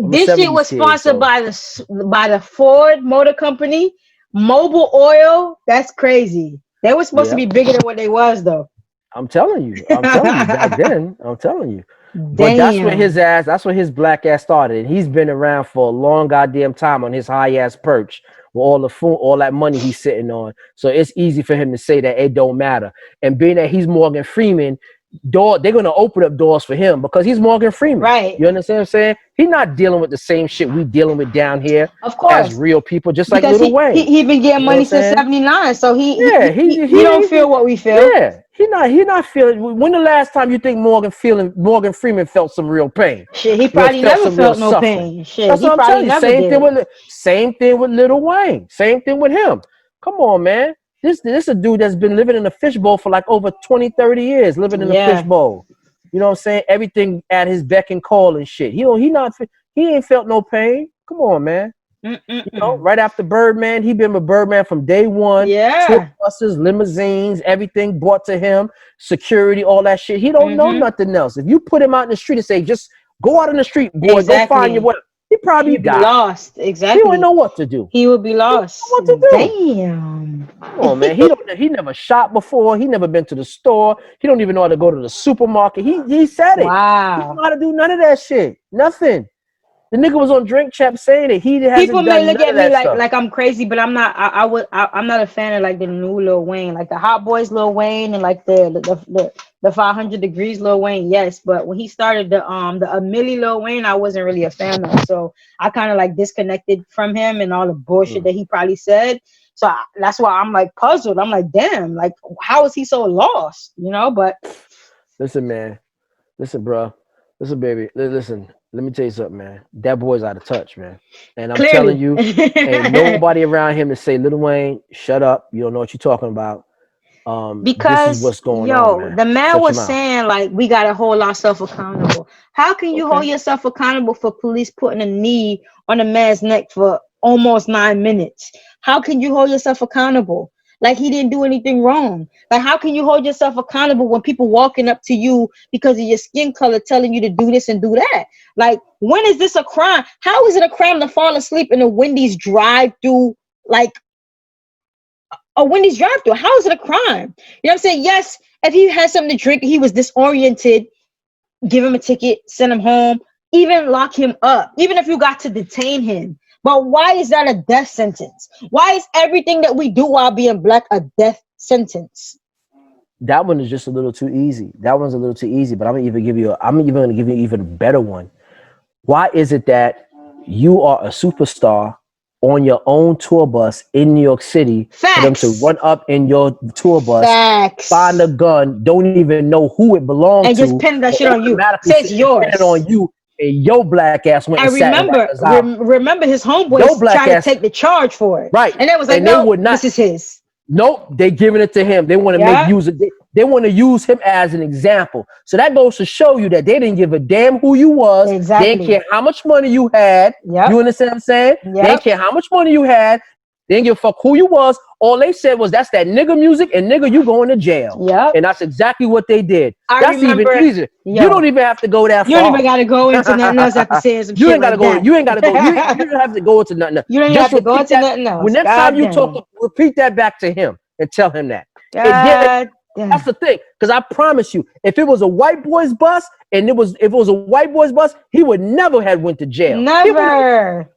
this shit was sponsored by the Ford Motor Company. Mobil Oil. That's crazy. They were supposed to be bigger than what they was though. I'm telling you back then. I'm telling you. But that's where his black ass started. And he's been around for a long goddamn time on his high ass perch with all the food, all that money he's sitting on. So it's easy for him to say that it don't matter. And being that he's Morgan Freeman, they're gonna open up doors for him because he's Morgan Freeman. Right. You understand what I'm saying? He's not dealing with the same shit we dealing with down here. Of course. As real people, just like because Lil Wayne. He been getting money since 79, so he don't feel what we feel. Yeah. He not feeling. When the last time you think Morgan Freeman felt some real pain? Shit, he probably never felt no pain. Shit, that's he what I'm probably telling you. Same thing with Lil Wayne. Same thing with him. Come on, man. This a dude that's been living in a fishbowl for like over 20, 30 years, living in a fishbowl. You know what I'm saying? Everything at his beck and call and shit. He ain't felt no pain. Come on, man. You know, right after Birdman, he been with Birdman from day one. Yeah. Tour buses, limousines, everything brought to him, security, all that shit. He don't know nothing else. If you put him out in the street and say, just go out in the street, boy, go find your way. He probably He'd be die. lost. Exactly. He wouldn't know what to do. He would be lost. What to do? Damn. Come on, man. He never shop before. He never been to the store. He don't even know how to go to the supermarket. He said it. Wow. He don't know how to do none of that shit. Nothing. The nigga was on Drink Champ saying it. He hasn't People may done look none at of me that stuff. like I'm crazy, but I'm not. I'm not a fan of like the new Lil Wayne, like the Hot Boys Lil Wayne, and like the 500 Degrees Lil Wayne. Yes, but when he started the A Milli Lil Wayne, I wasn't really a fan of. So I kind of like disconnected from him and all the bullshit that he probably said. So that's why I'm like puzzled. I'm like, damn, like how is he so lost? You know? But listen, man. Listen, bro. Listen, baby. Listen. Let me tell you something, man. That boy's out of touch, man. And I'm telling you, ain't nobody around him to say, Lil Wayne, shut up. You don't know what you're talking about. Because this is what's going on, man. the man Shut was your mouth. saying like we gotta hold ourselves accountable. How can you hold yourself accountable for police putting a knee on a man's neck for almost 9 minutes? How can you hold yourself accountable? Like he didn't do anything wrong. Like how can you hold yourself accountable when people walking up to you because of your skin color telling you to do this and do that? Like when is this a crime? How is it a crime to fall asleep in a Wendy's drive-through, like a Wendy's drive-through? How is it a crime? You know what I'm saying? Yes, if he had something to drink, he was disoriented, give him a ticket, send him home, even lock him up, even if you got to detain him. But why is that a death sentence? Why is everything that we do while being black a death sentence? That one is just a little too easy. That one's a little too easy, but I'm even gonna give you an even better one. Why is it that you are a superstar on your own tour bus in New York City for them to run up in your tour bus, find a gun, don't even know who it belonged and to, just pin that shit on you, say it's yours, on you, and your black ass went and remember his homeboys tried to take the charge for it, right? And it was like, and no, they would not, this is his. Nope, they giving it to him. They want to make use of it. They want to use him as an example. So that goes to show you that they didn't give a damn who you was. Exactly. They didn't care how much money you had. Yep. You understand what I'm saying? Yep. They didn't care how much money you had. They didn't give a fuck who you was. All they said was, that's that nigga music, and nigga, you going to jail. Yep. And that's exactly what they did. That's even easier. You don't even have to go that far. You don't even got to go into nothing else after saying some you shit ain't gotta like go. that. You ain't got to go. You don't have to go into nothing else. You don't even have to go into nothing else. When next time you talk, repeat that back to him and tell him that. That's the thing, because I promise you, if it was a white boy's bus and if it was a white boy's bus, he would never have went to jail. Never.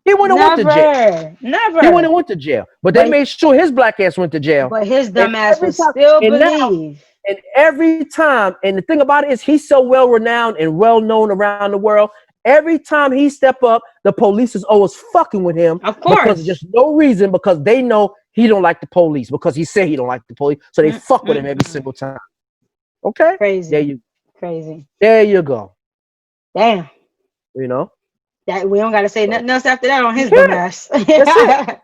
He wouldn't have went to jail. Never. He wouldn't have went to jail. But they made sure his black ass went to jail. But his dumb ass would still believe. And every time, and the thing about it is, he's so well renowned and well known around the world. Every time he step up, the police is always fucking with him. Of course. Because of just no reason, because they know he don't like the police, because he said he don't like the police. So they fuck with him every single time. Okay? Crazy. There you go. Damn. You know? That we don't gotta say nothing else after that on his dumb ass. That's it.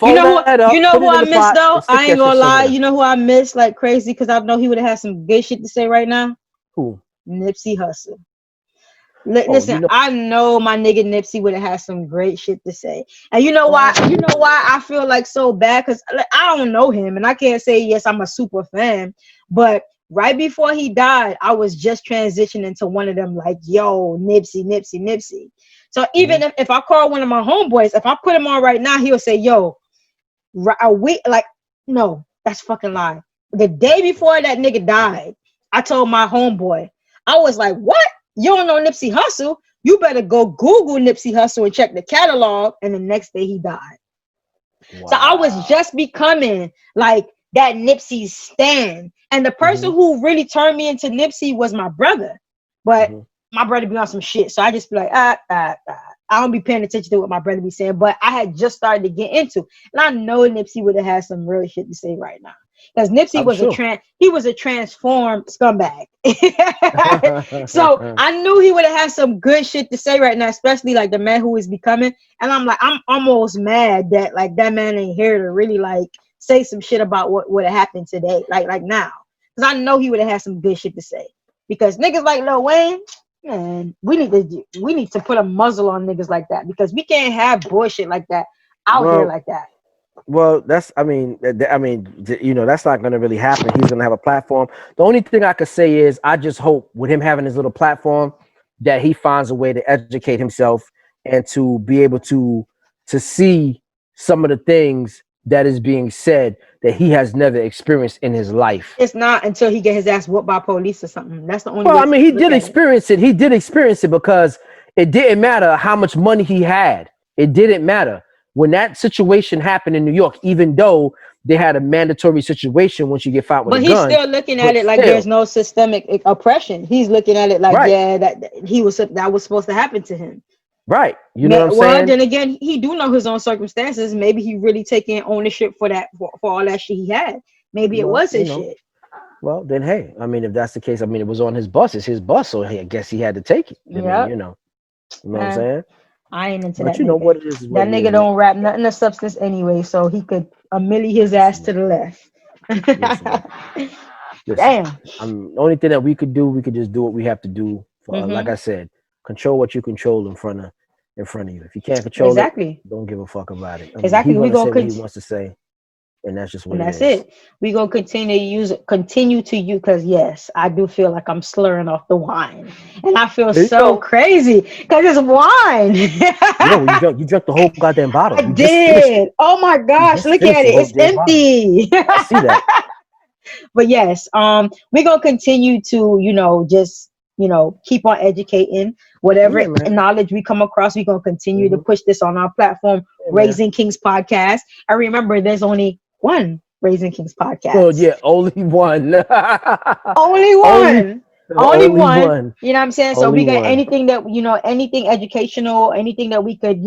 You know who I miss though? I ain't gonna lie. You know who I miss like crazy, because I know he would have had some good shit to say right now. Who? Nipsey Hussle. Listen, I know my nigga Nipsey would have had some great shit to say. And you know why? You know why I feel like so bad? Because I don't know him, and I can't say yes, I'm a super fan. But right before he died, I was just transitioning to one of them like, yo, Nipsey. So even if I call one of my homeboys, if I put him on right now, he'll say, yo, a week, like, no, that's fucking lie. The day before that nigga died, I told my homeboy, I was like, what? You don't know Nipsey Hussle? You better go Google Nipsey Hussle and check the catalog. And the next day he died. Wow. So I was just becoming like that Nipsey stan. And the person who really turned me into Nipsey was my brother. But my brother be on some shit. So I just be like, I don't be paying attention to what my brother be saying. But I had just started to get into. And I know Nipsey would have had some real shit to say right now. Because Nipsey was a transformed scumbag. So I knew he would have had some good shit to say right now, especially like the man who is becoming. And I'm like, I'm almost mad that like that man ain't here to really like say some shit about what would have happened today, like now. Because I know he would have had some good shit to say. Because niggas like Lil Wayne, man, we need to put a muzzle on niggas like that, because we can't have bullshit like that out here like that. Well, that's you know, that's not going to really happen. He's going to have a platform. The only thing I could say is I just hope with him having his little platform that he finds a way to educate himself and to be able to see some of the things that is being said that he has never experienced in his life. It's not until he get his ass whooped by police or something. That's the only Well, way I mean, to he look did at it. experience it. He did experience it because it didn't matter how much money he had. It didn't matter. When that situation happened in New York, even though they had a mandatory situation once you get found with But a he's gun, still looking at but it like still, there's no systemic oppression. He's looking at it like, right, yeah, that was supposed to happen to him. right. You know what I'm Well, saying? then again, he do know his own circumstances. Maybe he really taking ownership for that for all that shit he had. Maybe it Well, was his shit. well, then, hey, I mean, if that's the case, I mean, it was on his bus. It's his bus, so I guess he had to take it. I mean, you know what I'm saying? I ain't into But that you know nigga. what it is what That it nigga is, man. don't rap nothing of substance anyway, so he could millie his ass to the left. Listen, Damn. The only thing that we could do, we could just do what we have to do. For, like I said, control what you control in front of you. If you can't control it, don't give a fuck about it. I mean, Exactly. he's We gonna say gonna what he wants to say, and that's just what and it that's is. it. We gonna continue to use, because yes, I do feel like I'm slurring off the wine, and I feel so crazy because it's wine. You drank the whole goddamn bottle. I You just finished it. did. Oh my You gosh, just look finished at the it. whole It's damn bottle. empty. I see that. But yes, we're gonna continue to, just keep on educating. Whatever knowledge we come across, we're gonna continue to push this on our platform, Raising Kings Podcast. And remember, there's only one Raising Kings Podcast. Well, yeah, only one. Only one. Only one. One. You know what I'm saying? So we got anything that, anything educational, anything that we could,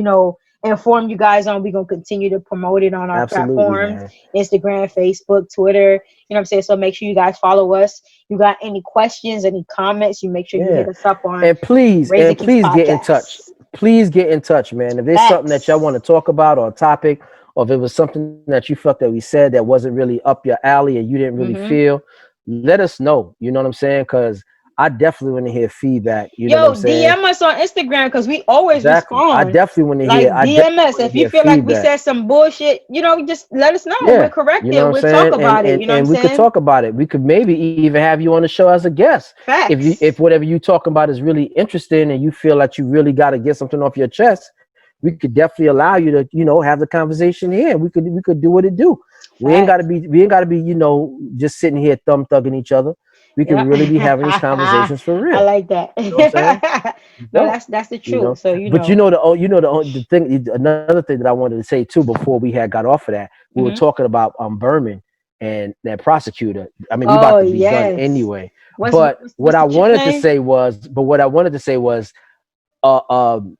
inform you guys on, we're going to continue to promote it on our platforms, man. Instagram, Facebook, Twitter. You know what I'm saying? So make sure you guys follow us. You got any questions, any comments, you make sure you hit us up on. And please get in touch. Please get in touch, man. If there's something that y'all want to talk about or a topic, or if it was something that you felt that we said that wasn't really up your alley and you didn't really feel, let us know. You know what I'm saying? Because I definitely want to hear feedback. You know what I'm saying? DM us on Instagram because we always respond. I definitely want to hear. DM us if you feel like we said some bullshit. Just let us know. Yeah, we'll correct it. We'll talk about it. You know what I'm saying? We could talk about it. We could maybe even have you on the show as a guest. Facts. If whatever you talking about is really interesting and you feel like you really got to get something off your chest, we could definitely allow you to have the conversation here. We could do what it do. We ain't gotta be just sitting here thumb thugging each other. We can really be having these conversations for real. I like that. You know what I'm saying? No, that's the truth. So But the thing, another thing that I wanted to say too before we got off of that, we were talking about Berman and that prosecutor. I mean, we about to be done anyway. But what I wanted to say was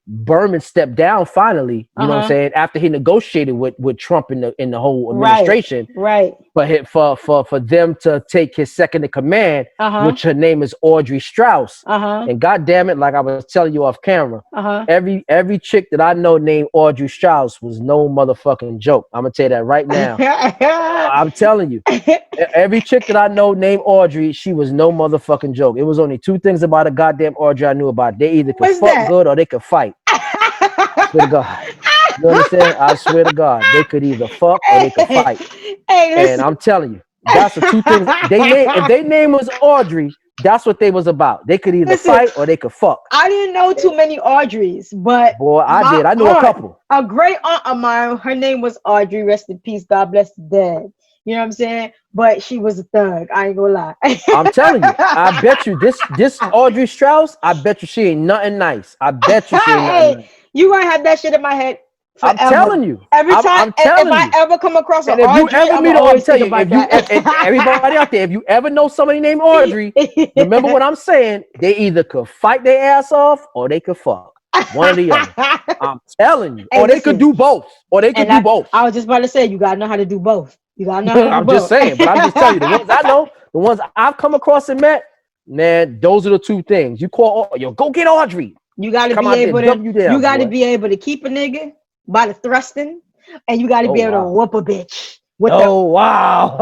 Berman stepped down finally, you know what I'm saying, after he negotiated with Trump in the whole administration. Right. But for them to take his second in command, which her name is Audrey Strauss. And God damn it, like I was telling you off camera, every chick that I know named Audrey Strauss was no motherfucking joke. I'm gonna tell you that right now. I'm telling you. Every chick that I know named Audrey, she was no motherfucking joke. It was only two things about a goddamn Audrey I knew about. They either could fuck good or they could fight. I swear to God. You understand? I swear to God. They could either fuck or they could fight. And I'm telling you, that's the two things. If their name was Audrey, that's what they was about. They could either fight or they could fuck. I didn't know too many Audreys, but boy, I did. I knew a couple. A great aunt of mine, her name was Audrey. Rest in peace. God bless the dead. You know what I'm saying? But she was a thug. I ain't gonna lie. I'm telling you. I bet you this Audrey Strauss, I bet you she ain't nothing nice. I bet you she ain't nothing nice. You gonna have that shit in my head forever. I'm telling you. Every time, if I ever come across an Audrey, everybody out there, if you ever know somebody named Audrey, remember what I'm saying. They either could fight their ass off or they could fuck. One or the other. I'm telling you. Or they could do both. I was just about to say, you gotta know how to do both. You gotta know how to do both. I'm just saying, but I'm just telling you, the ones I know, the ones I've come across and met, man, those are the two things. You call, go get Audrey. You gotta be able to keep a nigga by the thrusting, and you gotta be able to whoop a bitch. Wow.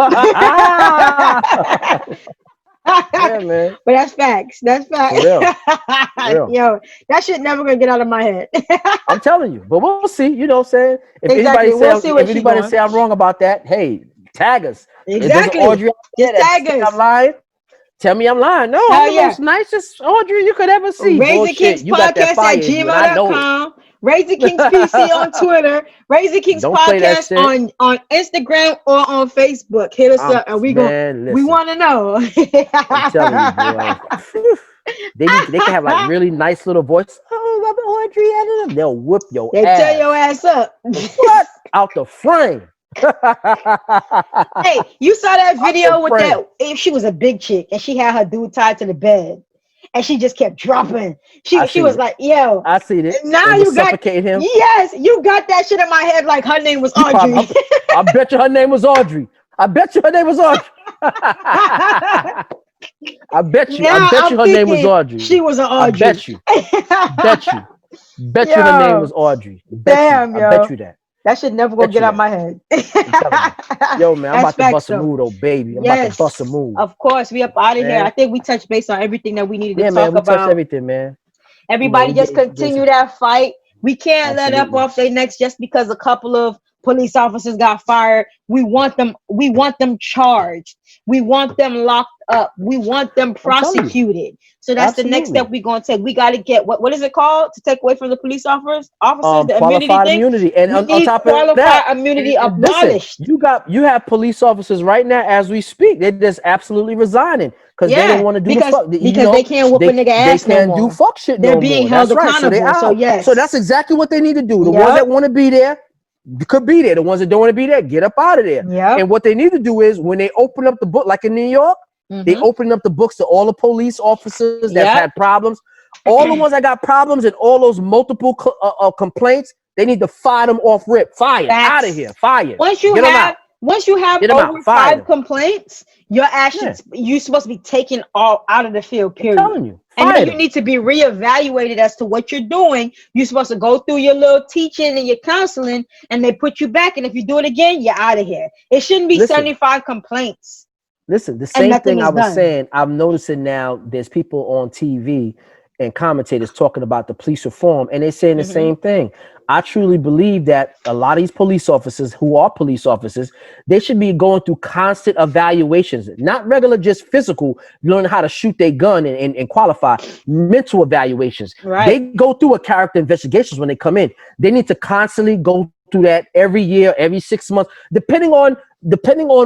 Yeah, man. But that's facts. That's facts. Real. Yo, that shit never gonna get out of my head. I'm telling you. But we'll see. You know what I'm saying? If anybody say I'm wrong about that, hey, tag us. Exactly. Audrey, tag us. I'm lying. Tell me I'm lying. No, I'm the most nicest Audrey you could ever see. RAISINKINGSPODCAST@gmail.com. Raising Kings PC on Twitter, Raising Kings Don't play that Podcast shit. on Instagram or on Facebook. Hit us up, and we want to know. I'm telling you, boy. They can have like really nice little voice. Oh, Robert Audrey, and they'll whip your They ass. tear your ass up. What? Out the frame. Hey, you saw that video with that? If she was a big chick and she had her dude tied to the bed, and she just kept dropping. She was like, "Yo, I see it." Now you got him. Yes, you got that shit in my head like her name was Audrey. I bet you her name was Audrey. I bet you her name was Audrey. I bet you her name was Audrey. She was an Audrey. I bet you. Bet you her name was Audrey. Damn, yo. I bet you that. That shit never gonna get out my head. Yo, man, I'm about to bust a move, though, baby. I'm about to bust a move. Of course, we up out of here. I think we touched base on everything that we needed to talk about. Yeah, man, we touched everything, man. Everybody just continue that fight. We can't let up off their necks just because a couple of police officers got fired. We want them charged. We want them locked up. We want them prosecuted. So that's the next step we're gonna take. We gotta get what is it called to take away from the police officers? The qualified immunity. And on top of that, immunity abolished. Listen, you have police officers right now as we speak. They're just absolutely resigning because they don't want to do the fuck. Because they can't whoop a nigga ass no more. They can't do fuck shit no more. They're being held accountable. So yes. So that's exactly what they need to do. The ones that want to be there could be there. The ones that don't want to be there, get up out of there. Yep. And what they need to do is when they open up the book, like in New York, they open up the books to all the police officers that had problems. All the ones that got problems and all those multiple complaints, they need to fire them off rip. Fire. Out of here. Fire. Once you have over 5 complaints, you're supposed to be taken all out of the field, period. I'm telling you. And then you need to be reevaluated as to what you're doing. You're supposed to go through your little teaching and your counseling, and they put you back. And if you do it again, you're out of here. It shouldn't be 75 complaints. Listen, the same thing I was saying, I'm noticing now there's people on TV and commentators talking about the police reform, and they're saying the same thing. I truly believe that a lot of these police officers who are police officers, they should be going through constant evaluations, not regular, just physical, learning how to shoot their gun and qualify, mental evaluations. Right. They go through a character investigations when they come in. They need to constantly go through that every year, every 6 months, depending on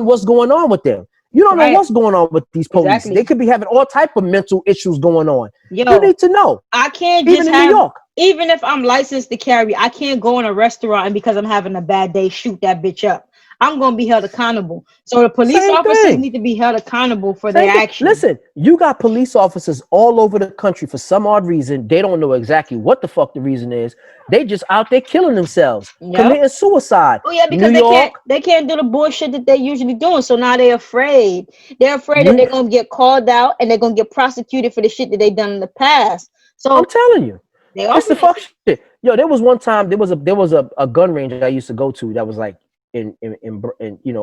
what's going on with them. You don't know what's going on with these police. Exactly. They could be having all type of mental issues going on. You need to know. I can't just New York. Even if I'm licensed to carry, I can't go in a restaurant and because I'm having a bad day, shoot that bitch up. I'm going to be held accountable. So the police officers need to be held accountable for their actions. Listen, you got police officers all over the country for some odd reason. They don't know exactly what the fuck the reason is. They just out there killing themselves, committing suicide. Oh yeah, because they can't do the bullshit that they're usually doing. So now they're afraid. They're afraid that they're going to get called out and they're going to get prosecuted for the shit that they've done in the past. So I'm telling you. It's the fuck shit. Yo, there was one time there was a gun range that I used to go to that was like in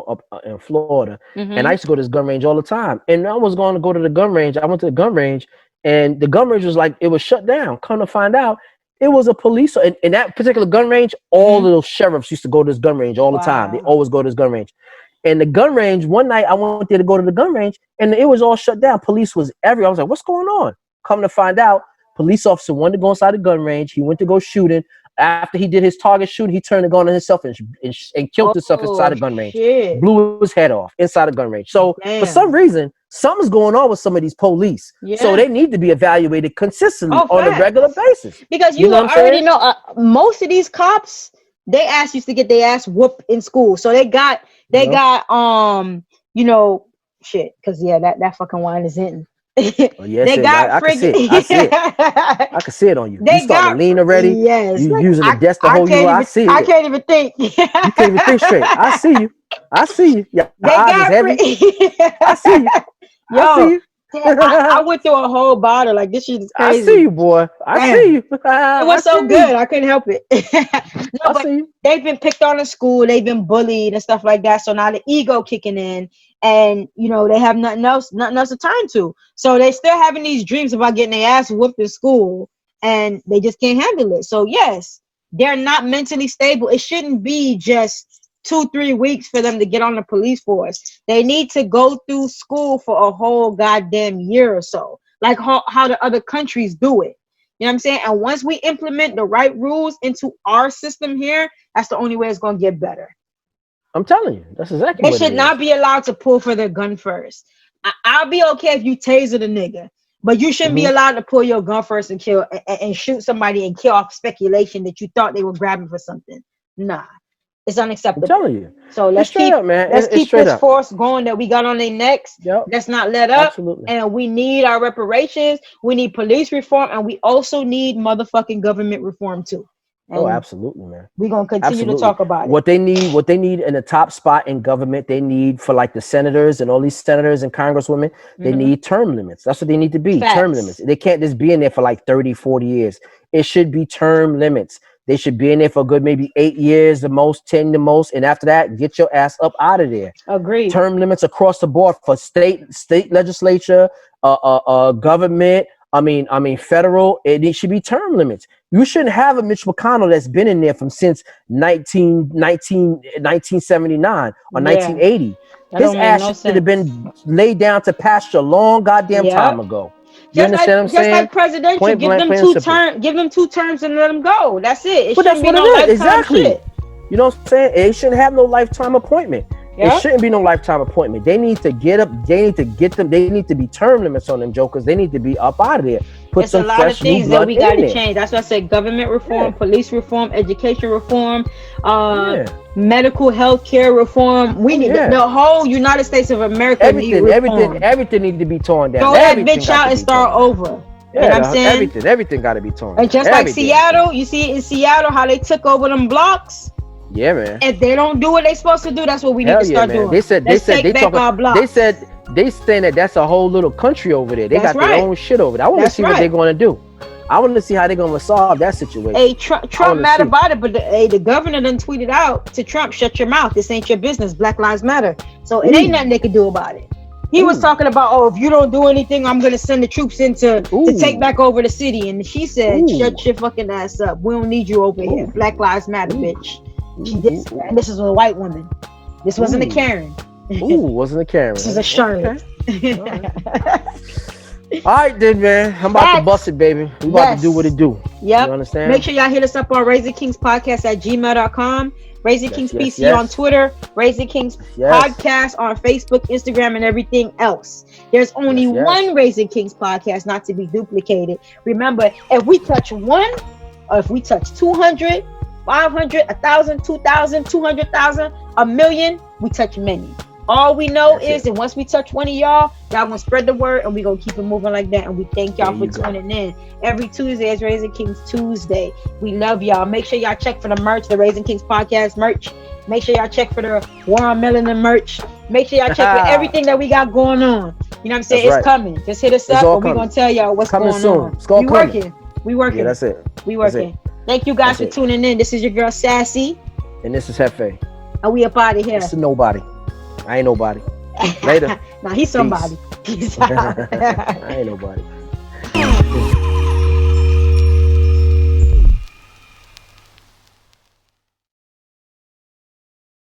up in Florida, and I used to go to this gun range all the time. And I was going to go to the gun range. I went to the gun range, and the gun range was like it was shut down. Come to find out, it was a police. In that particular gun range, all the little sheriffs used to go to this gun range all the time. They always go to this gun range. And the gun range, one night I went there to go to the gun range, and it was all shut down. Police was everywhere. I was like, what's going on? Come to find out, police officer wanted to go inside the gun range. He went to go shooting. After he did his target shooting, he turned the gun on himself and killed himself inside the gun range. Shit. Blew his head off inside the gun range. So for some reason, something's going on with some of these police. Yeah. So they need to be evaluated consistently on a regular basis. Because you already know most of these cops, they used to get their ass whooped in school. So they got shit. Because that fucking wine is in. Oh, yes, I can see it. I can see it on you. You starting to lean already. Yes, you using the desk to hold you. I see it. I can't even think. You can't even think straight. I see you. Yeah, they got heavy. I see you. I see you. I went through a whole bottle. Like, this shit is crazy. I see you, boy. I see you. It was so good. I couldn't help it. But they've been picked on in school. They've been bullied and stuff like that. So now the ego kicking in, and they have nothing else to turn to. So they still having these dreams about getting their ass whooped in school, and they just can't handle it. So yes, they're not mentally stable. It shouldn't be just 2-3 weeks for them to get on the police force. They need to go through school for a whole goddamn year or so, like how the other countries do it. You know what I'm saying? And once we implement the right rules into our system here, that's the only way it's going to get better. I'm telling you, that's exactly They what should not be allowed to pull for their gun first. I'll be okay if you taser the nigga, but you shouldn't be allowed to pull your gun first and kill and shoot somebody and kill off speculation that you thought they were grabbing for something. Nah, it's unacceptable. I'm telling you. So let's keep up, man. Let's keep this force going that we got on their necks. Yep. Let's not let up. Absolutely. And we need our reparations. We need police reform, and we also need motherfucking government reform too. And absolutely, man. We're gonna continue to talk about what they need in the top spot in government. They need for like the senators and all these senators and congresswomen. They need term limits. That's what they need to be. Facts. Term limits. They can't just be in there for like 30, 40 years. It should be term limits. They should be in there for a good maybe 8 years, the most, 10 the most, and after that, get your ass up out of there. Agreed. Term limits across the board for state legislature, government. I mean, federal. It should be term limits. You shouldn't have a Mitch McConnell that's been in there since 1979 or 1980. His ass should have been laid down to pasture a long goddamn time ago. You understand what I'm saying? Just like presidential, give them 2 terms and let them go. That's it. But that's what it is. Exactly. Shit. You know what I'm saying? It shouldn't have no lifetime appointment. It shouldn't be no lifetime appointment. They need to get up. They need to get them. They need to be term limits on them jokers. They need to be up out of there. Put some fresh new blood in there. It's a lot of things that we got to change. That's why I said government reform, police reform, education reform, medical health care reform. We need the whole United States of America. Everything needs to be torn down. Throw that bitch out and start over. Yeah, you know what I'm saying? Everything got to be torn. And just like Seattle, you see in Seattle how they took over them blocks. Yeah, man. If they don't do what they supposed to do, that's what we need to start doing. They said they saying that that's a whole little country over there. They got their own shit over there. I want to see what they're going to do. I want to see how they're going to solve that situation. Hey, Trump mad about it, but the governor done tweeted out to Trump, "Shut your mouth. This ain't your business. Black Lives Matter." So it ain't nothing they can do about it. He was talking about, if you don't do anything, I'm going to send the troops in to take back over the city. And she said, "Shut your fucking ass up. We don't need you over here. Black Lives Matter, bitch." And this is a white woman. This wasn't a Karen. Wasn't a Karen. This is a Charlotte. Okay. All right, then, man. I'm about to bust it, baby. We about to do what it do. Yep. You understand? Make sure y'all hit us up on RAISINGKIngsPodcast@gmail.com. Raising Kings PC on Twitter. Raising Kings Podcast on Facebook, Instagram, and everything else. There's only one Raising Kings podcast, not to be duplicated. Remember, if we touch one, or if we touch 200, 500, 1,000, 2,000, 200,000, a million, we touch many. All we know is that once we touch one of y'all gonna spread the word, and we gonna keep it moving like that. And we thank y'all for tuning in. Every Tuesday is Raising Kings Tuesday. We love y'all. Make sure y'all check for the merch, the Raising Kings Podcast merch. Make sure y'all check for the War on Melanin merch. Make sure y'all check for everything that we got going on. You know what I'm saying? It's coming. Just hit us up, and we're gonna tell y'all what's going on. We working. Yeah, that's it. We working. Thank you guys for tuning in. This is your girl Sassy. And this is Jefe. And we up out of here. This is nobody. I ain't nobody. Later. Nah, he's somebody. Peace out. I ain't nobody.